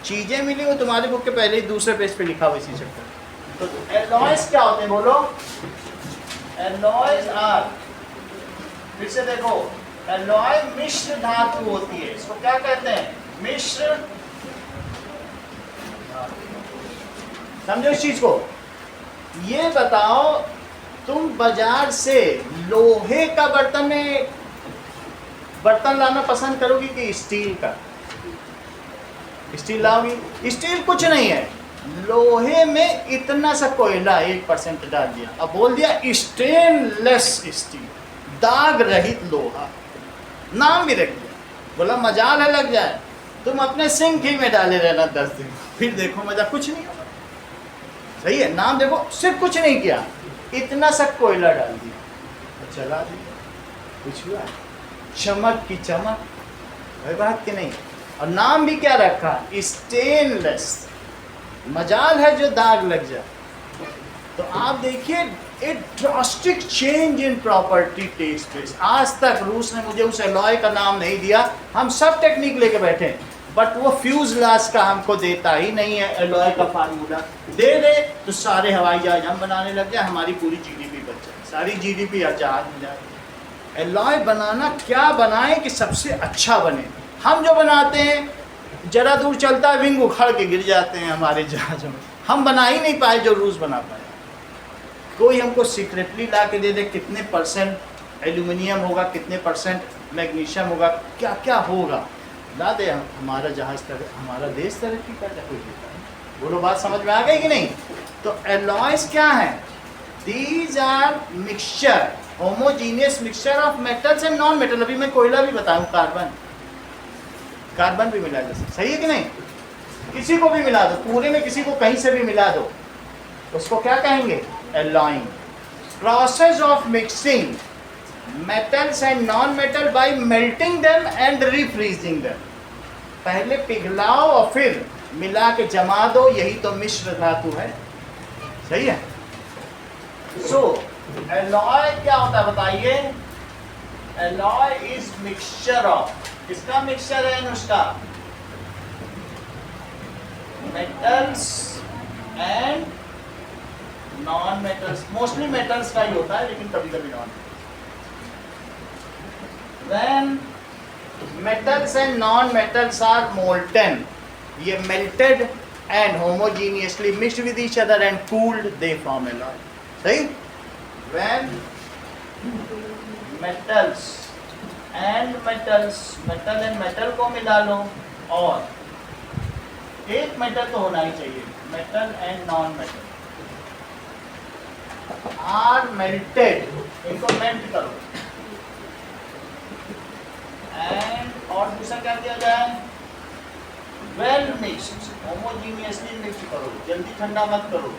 चीज़ें मिली वो तुम्हारी बुक के पहले ही दूसरे पेज पे लिखा हुआ इसी चैप्टर। तो एलॉयज क्या होते हैं बोलो? एलॉयज आर, फिर से देखो, एलॉय मिश्र धातु होती है। इसको क्या कहते हैं? मिश्र। समझो इस चीज को। ये बताओ तुम बाजार से लोहे का बर्तन लाना पसंद करोगी कि स्टील का? स्टील लाओगी? स्टील कुछ नहीं है, लोहे में इतना सा कोयला 1% डाल दिया, अब बोल दिया स्टेनलेस स्टील, दाग रहित लोहा, नाम भी रख दिया, बोला मजाल है लग जाए। तुम अपने सिंक ही में डाले रहना 10 दिन, फिर देखो मजा, कुछ नहीं होगा। सही है, नाम देखो, सिर्फ कुछ नहीं किया, इतना सा कोयला डाल दिया, चला दिया, कुछ हुआ? चमक की चमक, वही बात कि नहीं। और नाम भी क्या रखा? स्टेनलेस। मजाल है जो दाग लग जाए। तो आप देखिए, एक drastic change in property takes place. आज तक रूस ने मुझे उस एलॉय का नाम नहीं दिया। हम सब टेक्निक लेके बैठे हैं, बट वो फ्यूज लास का हमको देता ही नहीं है। एलॉय का फार्मूला दे दे तो सारे हवाई जहाज हम बनाने लग जाए, हमारी पूरी जीडीपी बच जाए, सारी जीडीपी जहाज में जाए। एलॉय बनाना क्या बनाए कि सबसे अच्छा बने। हम जो बनाते हैं जरा दूर चलता है, विंग उखड़ के गिर जाते हैं हमारे जहाज़ों में। हम बना ही नहीं पाए जो रूस बना पाए। कोई हमको सीक्रेटली ला के दे दे कितने % एल्यूमिनियम होगा, कितने % मैग्नीशियम होगा, क्या क्या होगा, ला दे, हमारा जहाज हमारा देश तरक्की कर जाए। कोई बोलो, बात समझ में आ गई कि नहीं? तो एलॉयज क्या है? These are mixture homogeneous mixture of metals and non metal. अभी मैं कोयला भी बताऊं, कार्बन भी मिला जैसे, सही है कि नहीं? किसी को भी मिला दो, पूरे में किसी को कहीं से भी मिला दो, उसको क्या कहेंगे? Alloying. Process of mixing metals and non metal by melting them and refreezing them. पहले पिघलाओ और फिर मिला के जमा दो, यही तो मिश्र धातु है, सही है? सो एलॉय क्या होता है बताइए? एलॉय इज मिक्सचर ऑफ, किसका मिक्सचर है Anushka? Metals and non metals. Mostly metals का ही होता है, लेकिन कभी कभी non. When metals and non metals are molten, ये melted and homogeneously mixed with each other and cooled, they form alloy, सही? When metals and metals, metal and metal को मिला लो, और एक मेटल तो होना ही चाहिए, metal and non metal are melted, इनको मेल्ट करो, एंड और दूसरा क्या किया जाए? वेल मिक्स्ड, होमोजीनियसली मिक्स करो, जल्दी ठंडा मत करो।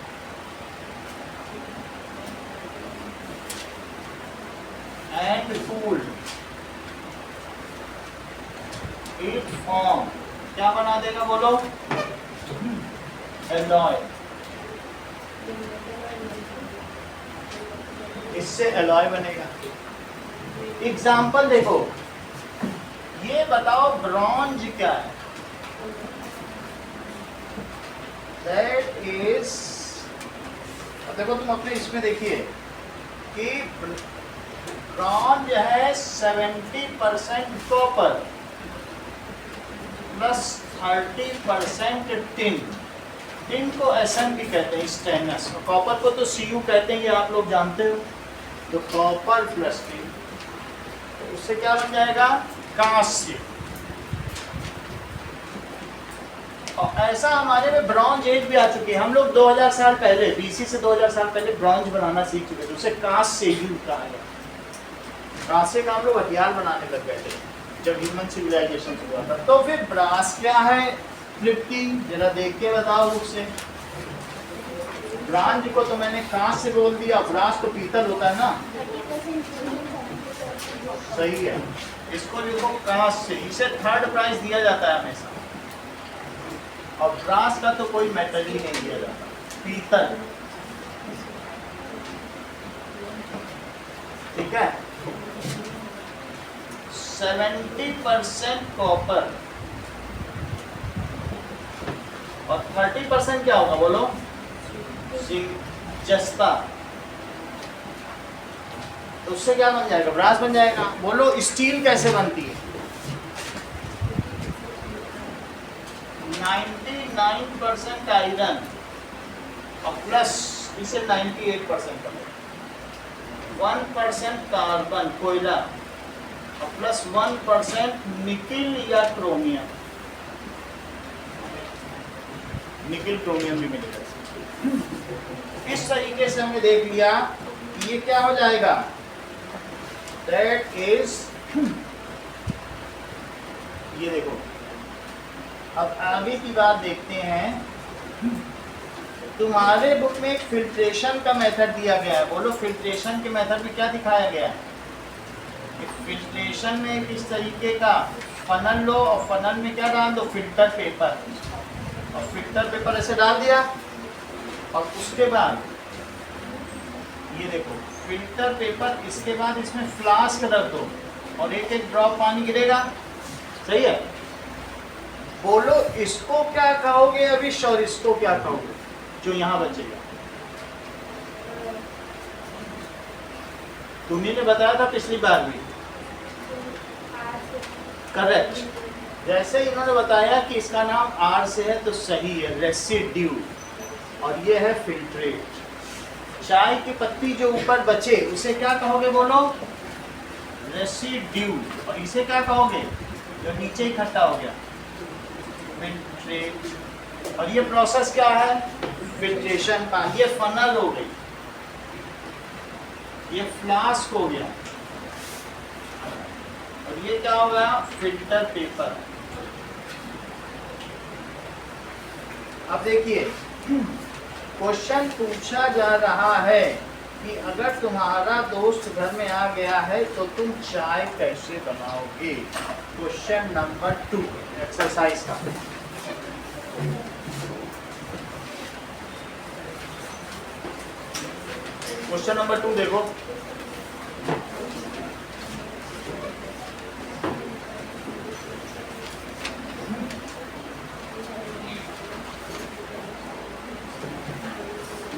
And cooled, it form, क्या बना देगा बोलो? एलॉय। इससे एलॉय बनेगा। एग्जाम्पल देखो, ये बताओ ब्रॉन्ज क्या है? That is, देखो तुम अपने इसमें देखिए कि ब्रॉन्ज है 70% कॉपर प्लस 30% टिन। टिन को एसएन भी कहते हैं, स्टेनलेस। कॉपर को तो सीयू कहते हैं, ये आप लोग जानते हो। तो कॉपर प्लस टिन, तो उससे क्या बन जाएगा? कांस्य। और ऐसा हमारे में ब्रॉन्ज एज भी आ चुकी है। हम लोग 2000 साल पहले, बीसी से 2000 साल पहले ब्रॉन्ज बनाना सीख चुके थे। उसे कांस्य युग कहा गया। कांसे का हम लोग हथियार बनाने लग गए थे जब ह्यूमन सिविलाइजेशन हुआ था। तो फिर ब्रास क्या है? फ्लिप्टी, जरा देख के बताओ बुक से। ब्रांज को तो मैंने कांच से बोल दिया, ब्रास तो पीतल होता है ना, सही है। इसको लिखो कांच से, इसे थर्ड प्राइज दिया जाता है हमेशा। और ब्रास का तो कोई मेटल ही नहीं दिया जाता, पीतल, ठीक है। 70% कॉपर और 30% क्या होगा बोलो? जस्ता। तो उससे क्या बन जाएगा? ब्रास बन जाएगा। बोलो स्टील कैसे बनती है? 99% आयरन और प्लस इसे 98% कर, 1% कार्बन कोयला और प्लस 1% निकिल या क्रोमियम। निकिल क्रोमियम भी मिलेगा। इस तरीके से हमने देख लिया कि ये क्या हो जाएगा? दैट इज, ये देखो, अब आगे की बात देखते हैं। तुम्हारे बुक में एक फिल्ट्रेशन का मेथड दिया गया है। बोलो फिल्ट्रेशन के मेथड में क्या दिखाया गया है? फिल्ट्रेशन में किस तरीके का फनल लो और फनल में क्या डाल दो? Filter paper. और फिल्टर पेपर ऐसे डाल दिया और उसके बाद ये देखो फिल्टर पेपर, इसके बाद इसमें फ्लास्क रख दो और एक एक ड्रॉप पानी गिरेगा, सही है। बोलो इसको क्या कहोगे अभी और इसको क्या कहोगे जो यहाँ बचेगा? तुम्ही ने बताया था पिछली बार भी, करेक्ट। जैसे इन्होंने बताया कि इसका नाम आर से है तो सही है, रेसिड्यू, और ये है फिल्ट्रेट। चाय की पत्ती जो ऊपर बचे उसे क्या कहोगे बोलो? रेसिड्यू। और इसे क्या कहोगे जो नीचे इकट्ठा हो गया? फिल्ट्रेट। और ये प्रोसेस क्या है? फिल्ट्रेशन का। ये फनल हो गई, ये फ्लास्क हो गया, और ये क्या हो गया? Filter paper. अब देखिए, क्वेश्चन पूछा जा रहा है कि अगर तुम्हारा दोस्त घर में आ गया है तो तुम चाय कैसे बनाओगे? क्वेश्चन नंबर 2 एक्सरसाइज का। क्वेश्चन नंबर 2 देखो।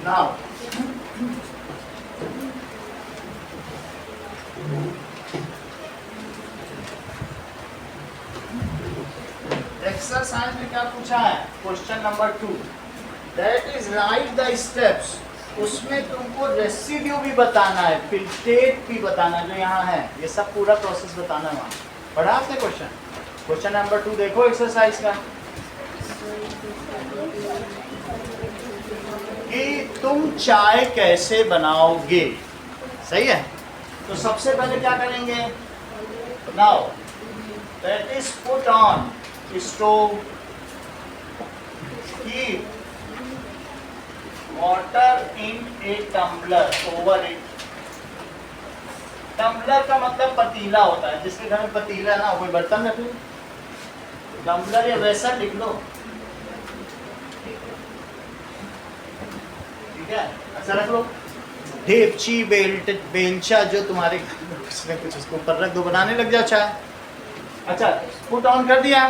नाउ एक्सरसाइज में क्या पूछा है? Question number 2, that is right the steps. उसमें तुमको रेसिड्यू भी बताना है, फिल्ट्रेट भी बताना है, जो यहाँ है, ये सब पूरा प्रोसेस बताना है वहाँ। पढ़ा आपने क्वेश्चन? क्वेश्चन नंबर 2 देखो एक्सरसाइज का, कि तुम चाय कैसे बनाओगे। सही है? तो सबसे पहले क्या करेंगे? Now that is put on stove, keep water in a tumbler over it. Tumbler का मतलब पतीला होता है, जिसके घर में पतीला ना कोई बर्तन रख लो, टम्बलर या वैसा लिख लो, ठीक है? अच्छा रख लो। ढेपची, बेलचा जो तुम्हारे कुछ न कुछ उसको ऊपर रख दो, बनाने लग जाओ चाय। अच्छा, पुट ऑन कर दिया,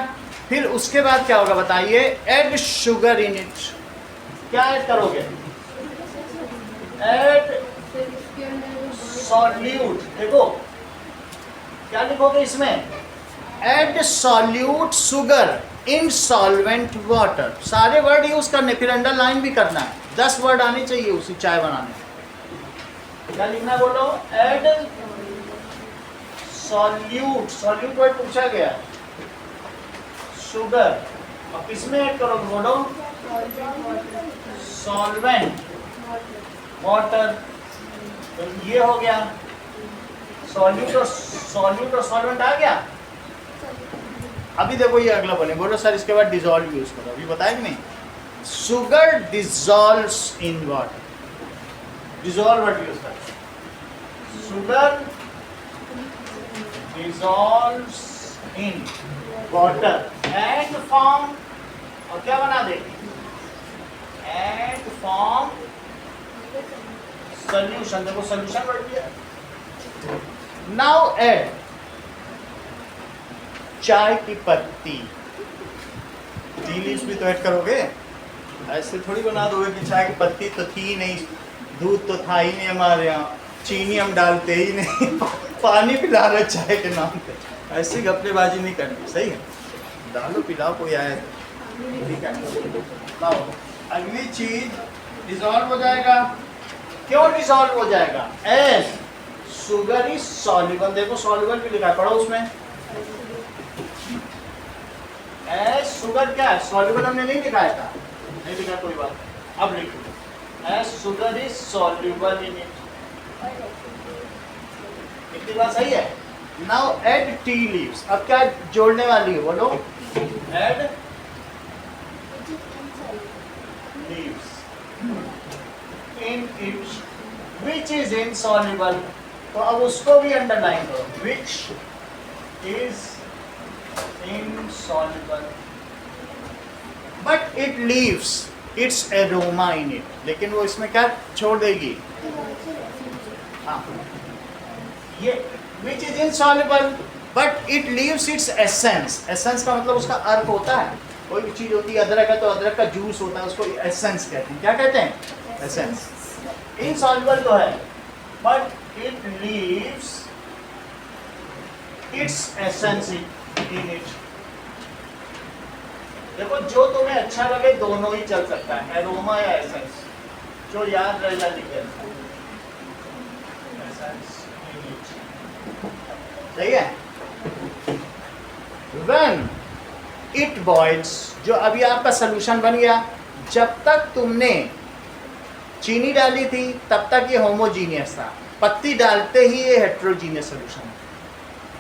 फिर उसके बाद क्या होगा बताइए? Add sugar in it. क्या ऐड करोगे? Add solute. देखो क्या लिखोगे इसमें? Add solute sugar in solvent water. सारे वर्ड यूज करने, फिर अंडरलाइन भी करना है। 10 वर्ड आने चाहिए उसी चाय बनाने में। क्या लिखना है बोलो? ऐड सॉल्यूट, सॉल्यूट वर्ड पूछा गया, शुगर। अब किसमें ऐड करोगे बोलो? Solvent water. तो ये हो गया सॉल्यूट और सॉल्वेंट आ गया। अभी देखो ये अगला बोलो सर इसके बाद डिजॉल्व यूज करो, अभी बताया कि नहीं? Sugar dissolves in water, dissolve word use करो। Sugar dissolves in water and form, और क्या बना देगी? And form solution. देखो सॉल्यूशन वर्ड दिया। नाउ ऐड चाय की पत्ती। टी लीव्स भी तो ऐड करोगे, ऐसे थोड़ी बना दोगे कि चाय की पत्ती तो थी नहीं, दूध तो था ही नहीं हमारे यहाँ, चीनी हम डालते ही नहीं, पानी पिला रहे चाय के नाम पे। ऐसी गप्पेबाजी नहीं करनी। सही है? डालो पिलाओ, कोई आए तो ठीक है। लाओ अगली चीज, डिसॉल्व हो जाएगा। क्यों डिसॉल्व हो जाएगा? As sugar is soluble. देखो सॉल्युबल भी लिखा है, पढ़ो उसमें। एज शुगर क्या है? सॉल्युबल हमने नहीं लिखाया था, नहीं लिखा कोई बात, अब लिखो। As sugar is soluble in it. इतनी बात सही है? Now add tea leaves. अब क्या जोड़ने वाली है बोलो? Add leaves in it which is insoluble. तो अब उसको भी अंडरलाइन करो, which is insoluble but it leaves its aroma in it. लेकिन वो इसमें क्या छोड़ देगी? हाँ, ये which is insoluble but it leaves its essence. Essence का मतलब उसका अर्क होता है। कोई भी चीज होती है, अदरक है तो अदरक का जूस होता है, उसको एसेंस कहते हैं। क्या कहते हैं? एसेंस। इनसॉल्युबल तो है but it leaves its essence in it. देखो जो तुम्हें अच्छा लगे दोनों ही चल सकता है, एरोमा या एसेंस, जो याद रह जाए लिखे। सही है? When it boils, जो अभी आपका सोल्यूशन बन गया, जब तक तुमने चीनी डाली थी तब तक ये होमोजीनियस था। पत्ती डालते ही ये हेट्रोजीनियस सोल्यूशन है,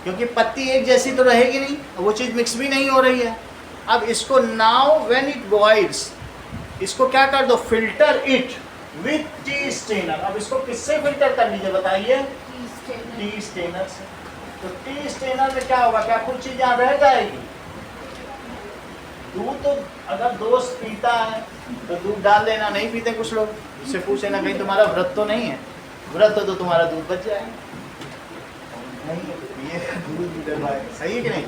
क्योंकि पत्ती एक जैसी तो रहेगी नहीं, वो चीज़ मिक्स भी नहीं हो रही है। अब इसको नाउ व्हेन इट बॉइल्स, इसको क्या कर दो, filter it with tea strainer. अब इसको किससे फिल्टर कर लीजिए बताइए, टी स्टेनर से। तो टी स्टेनर में क्या होगा, क्या कुछ चीज़ यहाँ रह जाएगी? दूध तो अगर दोस्त पीता है तो दूध डाल देना, नहीं पीते कुछ लोग, उससे पूछ लेना कहीं तुम्हारा व्रत तो नहीं है, व्रत हो तो तुम्हारा दूध बच जाएगा, नहीं है तो ये दूध डलवाएगा, सही है कि नहीं?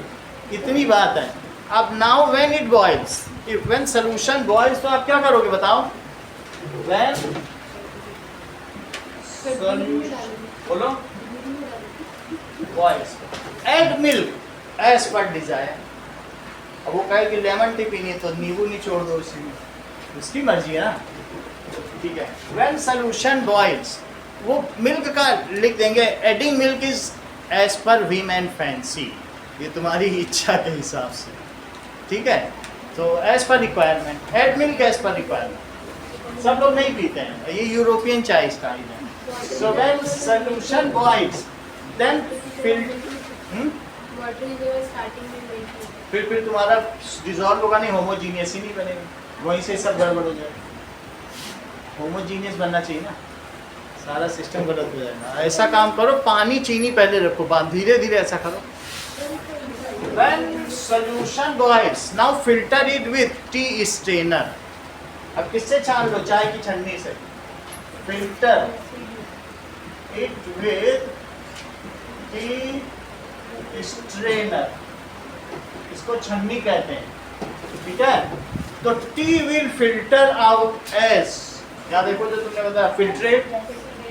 इतनी बात है। अब now when it boils, if when solution boils, तो आप क्या करोगे बताओ? व्हेन सॉल्यूशन, बोलो, boils, add milk as per desire. अब वो कहे कि लेमन टी पीनी है तो नींबू निचोड़ दो उसी में, उसकी मर्जी है ना, ठीक है। व्हेन सोल्यूशन बॉइल्स, वो मिल्क का लिख देंगे, adding milk is as per whim and fancy, ये तुम्हारी इच्छा के हिसाब से, ठीक है। तो as per requirement, add milk as per requirement. सब लोग नहीं पीते हैं, ये यूरोपियन चाय स्टाइल है। So when solution boils then फिर तुम्हारा डिजॉल्व होगा नहीं, होमोजीनियस ही नहीं बनेगा, वहीं से सब गड़बड़ हो जाएगा। होमोजीनियस बनना चाहिए ना, सारा सिस्टम गलत हो जाएगा। ऐसा काम करो, पानी चीनी पहले रखो, बाद धीरे धीरे ऐसा करो। When solution boils, now filter it with tea strainer। अब किससे छान लो? चाय की छन्नी से। Filter it with tea strainer, इसको छन्नी कहते हैं, ठीक है। तो tea will filter out as, क्या देखो जो तुमने बताया, filtrate,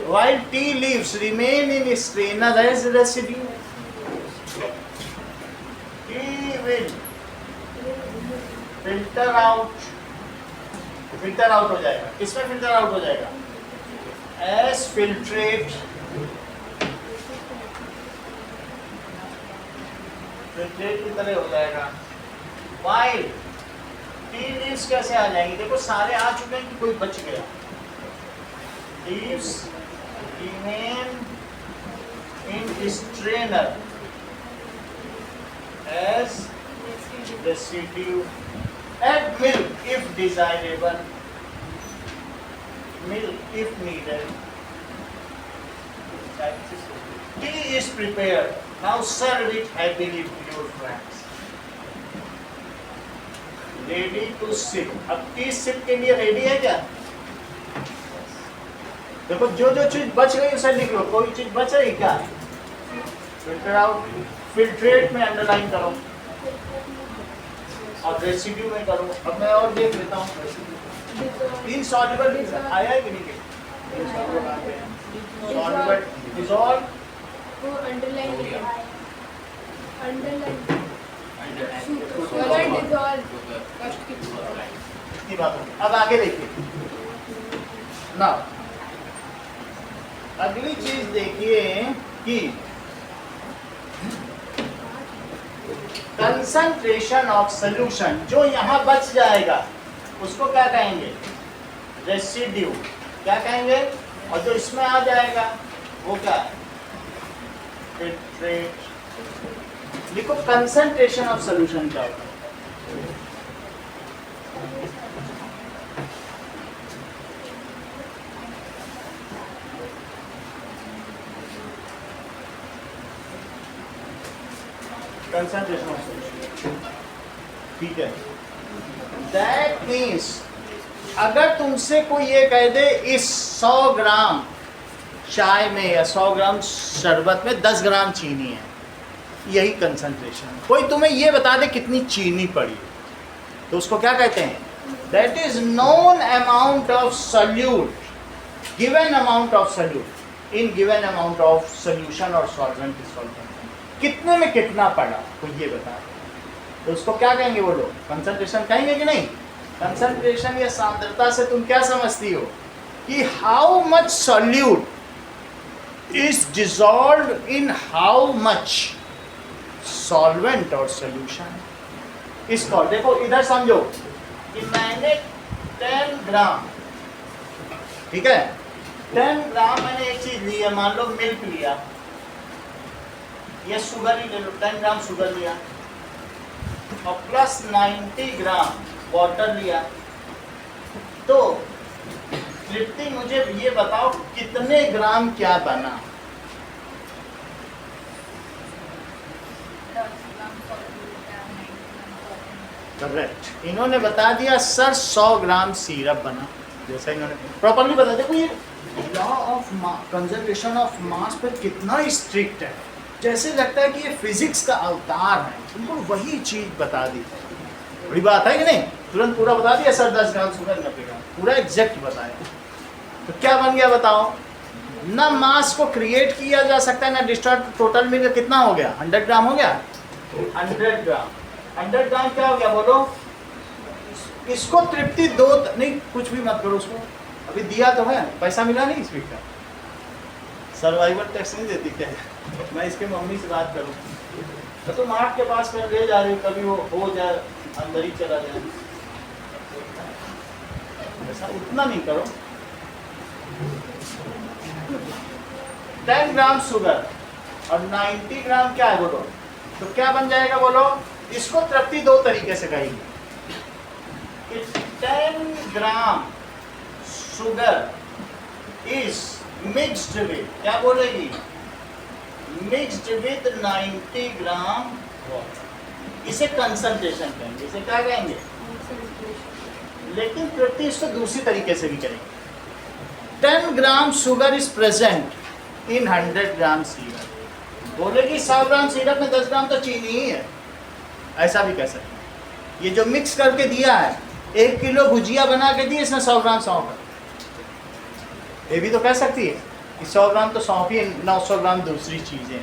while tea leaves remain in strainer as residue। Tea will filter out हो जाएगा, किसमें फिल्टर आउट हो जाएगा? एज फिल्ट्रेट, फिल्ट्रेट की तरह हो जाएगा। वाइल टी लीव्स कैसे आ जाएंगी? देखो सारे आ चुके हैं कि कोई बच गया। Leaves remain in strainer as residue. Add milk if desirable, milk if needed। Tea is prepared. Now serve it happily to your friends। Ready to sip। अब टी सिप के लिए रेडी है क्या? देखो जो जो चीज बच गई उसे लिख लो, कोई चीज बच रही क्या? फिल्टर आउट, फिल्ट्रेट में अंडरलाइन करो और रेसिड्यू में करो। अब मैं और देख लेता हूँ, इनसॉल्युबल आया है कि नहीं? सॉल्युबल, डिसॉल्व, वो अंडरलाइन किया, अंडरलाइन की बात होगी। अब आगे देखिए ना, अगली चीज देखिए कि कंसंट्रेशन ऑफ सोल्यूशन, जो यहाँ बच जाएगा उसको क्या कहेंगे? रेसिड्यू। क्या कहेंगे? और जो इसमें आ जाएगा वो क्या है? फिल्ट्रेट। लिखो कंसंट्रेशन ऑफ सोल्यूशन क्या होता है? कंसंट्रेशन ऑफ सोल्यूशन, ठीक है। दैट मीन्स अगर तुमसे कोई ये कह दे इस 100 ग्राम चाय में या 100 ग्राम शरबत में 10 ग्राम चीनी है, यही कंसंट्रेशन। कोई तुम्हें ये बता दे कितनी चीनी पड़ी, तो उसको क्या कहते हैं? That is known amount of solute, given amount of solute in given amount of solution और सॉल्वेंट इज सॉल्वेंट। कितने में कितना पड़ा तो ये बता, तो उसको क्या कहेंगे वो लोग? कंसंट्रेशन कहेंगे कि नहीं? कंसंट्रेशन या सांद्रता से तुम क्या समझती हो कि how much solute is dissolved in how much solvent और सोल्यूशन। इसको देखो इधर समझो कि मैंने 10 ग्राम, ठीक है, 10 ग्राम मैंने एक चीज ली है, मान लो मिल्क लिया, ये शुगर ही ले लो, 10 ग्राम शुगर लिया और प्लस 90 ग्राम वाटर लिया, तो तृप्ति मुझे ये बताओ कितने ग्राम क्या बना? 10 ग्राम solute and 90 gram solvent। Correct, इन्होंने बता दिया सर 100 ग्राम सिरप बना, जैसा इन्होंने प्रॉपर्ली बता। देखो ये law of conservation of mass पर कितना स्ट्रिक्ट है, जैसे लगता है कि ये फिजिक्स का अवतार है, तुमको वही चीज बता दी। बड़ी बात है कि नहीं? तुरंत पूरा बता दिया सर, 10 ग्राम शुगर 90 ग्राम, पूरा एग्जैक्ट बताया। तो क्या बन गया बताओ? ना मास को क्रिएट किया जा सकता है ना डिस्ट्रॉय। टोटल मिलकर कितना हो गया? 100 ग्राम हो गया। 100 ग्राम, 100 ग्राम क्या हो गया बोलो? इसको तृप्ति दो नहीं, कुछ भी मत करो उसको, अभी दिया तो है, पैसा मिला नहीं इस वीक का। सर्वाइवल टैक्स नहीं देती क्या? मैं इसके मम्मी से बात करूँ तो तुम आठ के पास में ले जा रही हो, कभी वो हो जाए अंदर ही चला जाए, ऐसा उतना नहीं करो। 10 ग्राम शुगर और 90 ग्राम क्या है बोलो? तो क्या बन जाएगा बोलो? इसको तृप्ति दो तरीके से कहेगी। 10 ग्राम शुगर इज मिक्स्ड विद, क्या बोलेगी? Mixed with 90 gram water. इसे कंसंट्रेशन कहेंगे, इसे क्या कहेंगे? लेकिन तृप्ति इसको दूसरी तरीके से भी करेंगे। 10 ग्राम sugar is present in 100 gram syrup. बोलेगी 100 ग्राम सिरप में 10 ग्राम तो चीनी ही है, ऐसा भी कह सकते हैं। ये जो मिक्स करके दिया है, 1 किलो भुजिया बना के दी, इसमें 100 ग्राम सौंफ है, ये भी तो कह सकती है कि 100 ग्राम तो सौंफ ही, 900 ग्राम दूसरी चीज़ें।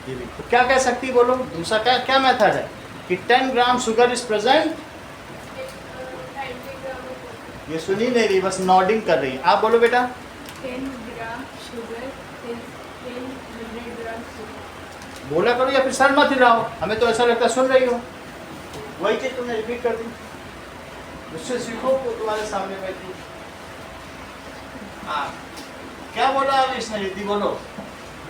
ये भी तो क्या कह सकती बोलो? दूसरा क्या क्या मेथड है कि 10 ग्राम शुगर इज प्रेजेंट। ये सुनी नहीं रही, बस नॉडिंग कर रही है। आप बोलो बेटा। 10 ग्राम sugar is in 100 gram sugar। बोला करो या फिर सर मत हिलाओ, हमें तो ऐसा लगता है सुन रही हो। वही चीज तुमने रिपीट कर दी, मुझसे सीखो वो तुम्हारे सामने बैठी। हाँ क्या बोला अब इसने? रिद्धि बोलो।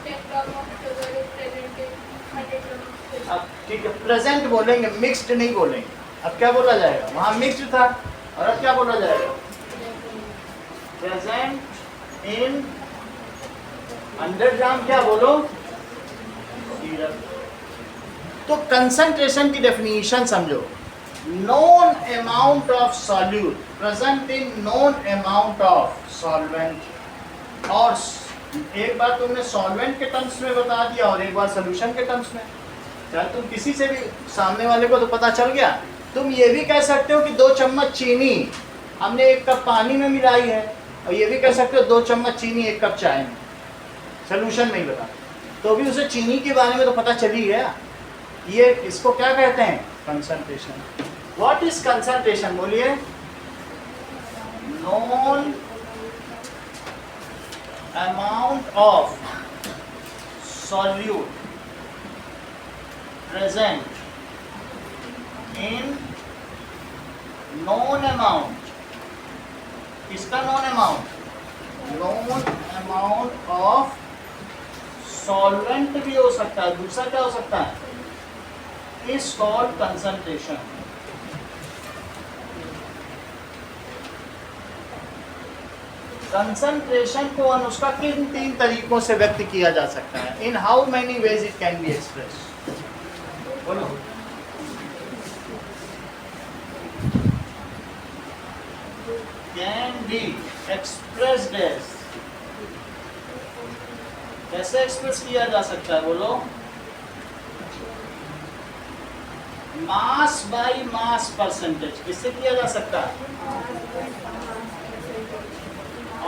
10 ग्राम of sugar is present in 100 gram sugar। अब ठीक है, प्रेजेंट बोलेंगे, मिक्स्ड नहीं बोलेंगे। अब क्या बोला जाएगा? वहाँ मिक्स्ड था और अब क्या बोला जाएगा? प्रेजेंट इन 100 ग्राम क्या बोलो? सिरप। तो कंसंट्रेशन की डेफिनेशन समझो। known amount of solute present in known amount of solvent। और एक बार तुमने सॉल्वेंट के टर्म्स में बता दिया और एक बार सोल्यूशन के टर्म्स में। चाहे तुम किसी से भी, सामने वाले को तो पता चल गया। तुम ये भी कह सकते हो कि 2 चम्मच चीनी हमने 1 कप पानी में मिलाई है, और ये भी कह सकते हो 2 चम्मच चीनी 1 कप चाय में, सोल्यूशन में ही बता, तो भी उसे चीनी के बारे में तो पता चली गया। ये इसको क्या कहते हैं? कंसंट्रेशन। व्हाट इज कंसंट्रेशन बोलिए? Known amount of solute present in known amount। इसका known amount, known amount of solvent भी हो सकता है, दूसरा क्या हो सकता है? is called concentration। कंसंट्रेशन को अनुष्का किन 3 तरीकों से व्यक्त किया जा सकता है? In how many ways it can be express? बोलो। कैन बी एक्सप्रेस्ड एज, कैसे एक्सप्रेस किया जा सकता है बोलो? मास बाई मास परसेंटेज, किससे किया जा सकता है?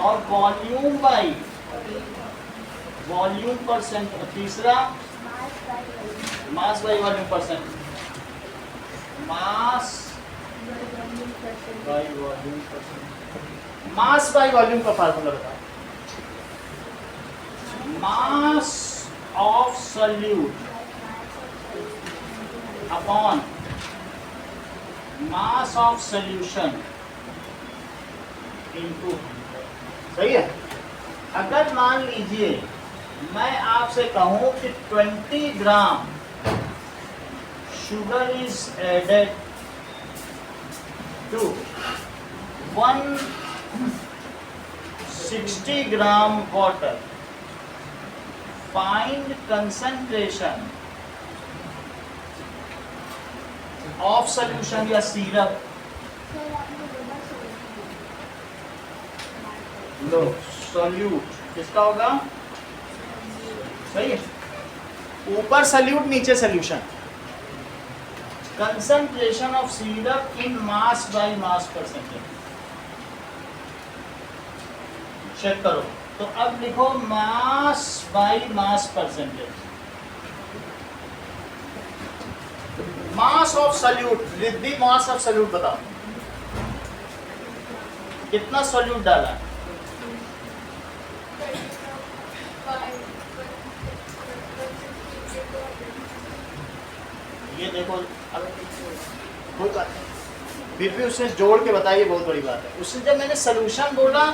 और वॉल्यूम बाई वॉल्यूम परसेंट, और तीसरा mass by volume percent. Mass by volume percent. Mass by volume का फार्मूला बताओ। मास of solute upon mass of solution into, सही है? अगर मान लीजिए मैं आपसे कहूं कि 20 gram sugar is added to 160 gram water, find concentration of solution या सिरप। लो सॉल्यूट किसका होगा? सही है, ऊपर सॉल्यूट नीचे solution. Concentration of syrup in mass by mass percentage. Check करो, तो अब लिखो mass by mass percentage. Mass of solute, Riddhi mass of solute बताओ, कितना सॉल्यूट डाला? ये देखो, अब कोई बात नहीं, फिर भी उसने जोड़ के बताइए, बहुत बड़ी बात है। उसने जब मैंने सोल्यूशन बोला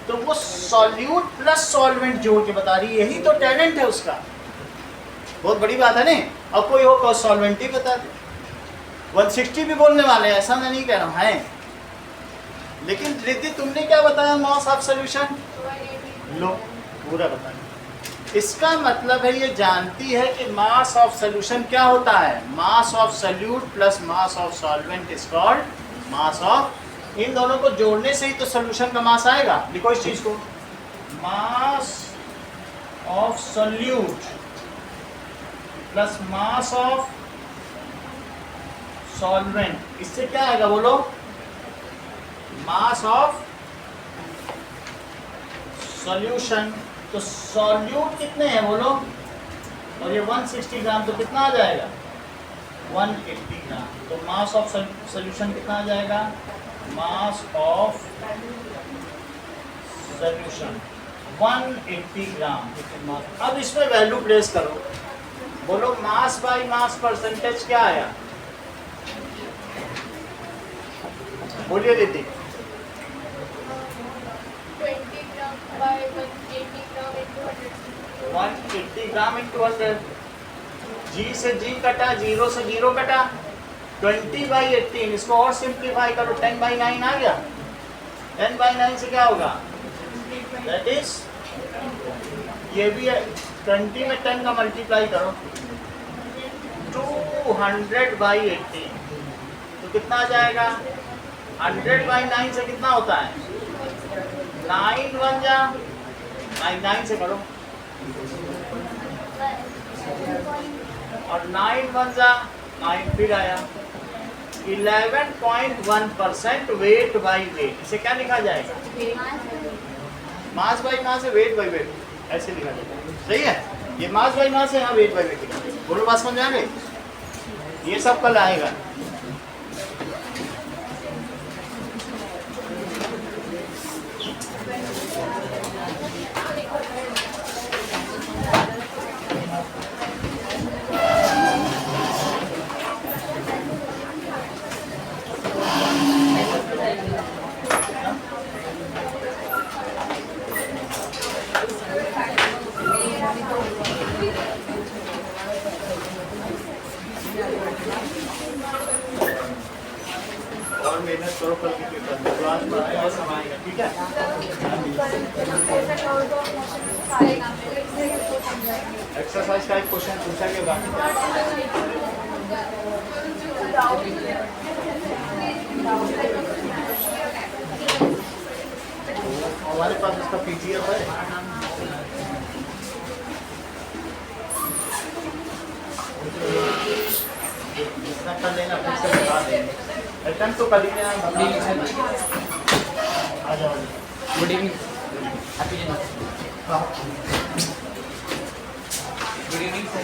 तो वो सॉल्यूट प्लस सॉल्वेंट जोड़ के बता रही है, यही तो टैलेंट है उसका, बहुत बड़ी बात है नहीं। अब कोई हो तो सॉल्वेंट ही बता दे, 160 भी बोलने वाले हैं, ऐसा मैं नहीं कह रहा हूँ है। लेकिन रिद्धि तुमने क्या बताया मास ऑफ सॉल्यूशन? लो पूरा बताया। इसका मतलब है ये जानती है कि मास ऑफ सॉल्यूशन क्या होता है, mass of solute plus mass of solvent is called mass of. इन दोनों को जोड़ने से ही तो सॉल्यूशन का मास आएगा। लिखो इस चीज को, मास of solute plus mass of solvent, इससे क्या आएगा बोलो? Mass of solution. तो सॉल्यूट कितने हैं बोलो? और ये 160 ग्राम, तो कितना आ जाएगा? 180 ग्राम। तो मास ऑफ सॉल्यूशन कितना आ जाएगा? मास ऑफ सॉल्यूशन 180 ग्राम। अब इसमें वैल्यू प्लेस करो, बोलो मास बाय मास परसेंटेज क्या आया? बोलिए दीदी। 180 ग्राम इंटू 100। जी से जी कटा, 0 से 0 कटा, 20/18। इसको और सिंप्लीफाई करो, 10/9 आ गया। 10/9 से क्या होगा? दैट इज, ये भी है, 20 में 10 का मल्टीप्लाई करो, 200/18। तो कितना आ जाएगा? 100/9 से कितना होता है? 9 1 जा 9 से करो, और 9 1 जा 9 फिर आया। 11.1% वेट बाई वेट। इसे क्या लिखा जाएगा? मास बाई मास है, वेट बाई वेट, ऐसे लिखा जाएगा। सही है, ये मास बाई मास है, यहाँ वेट बाई वेट लिखा। बोलो बात समझ आ गई? ये सब कल आएगा। और मेहनत करो, कल की पेपर में क्लास में आएगा, सब आएगा, ठीक है? एक्सरसाइज का एक क्वेश्चन पूछा गया, बाकी हमारे पास इसका पीडीएफ है। जितना कर लेना फिर से बता देंगे। अटेम्प्ट तो कर लीजिए, आ जाओ। Good evening, happy good evening sir.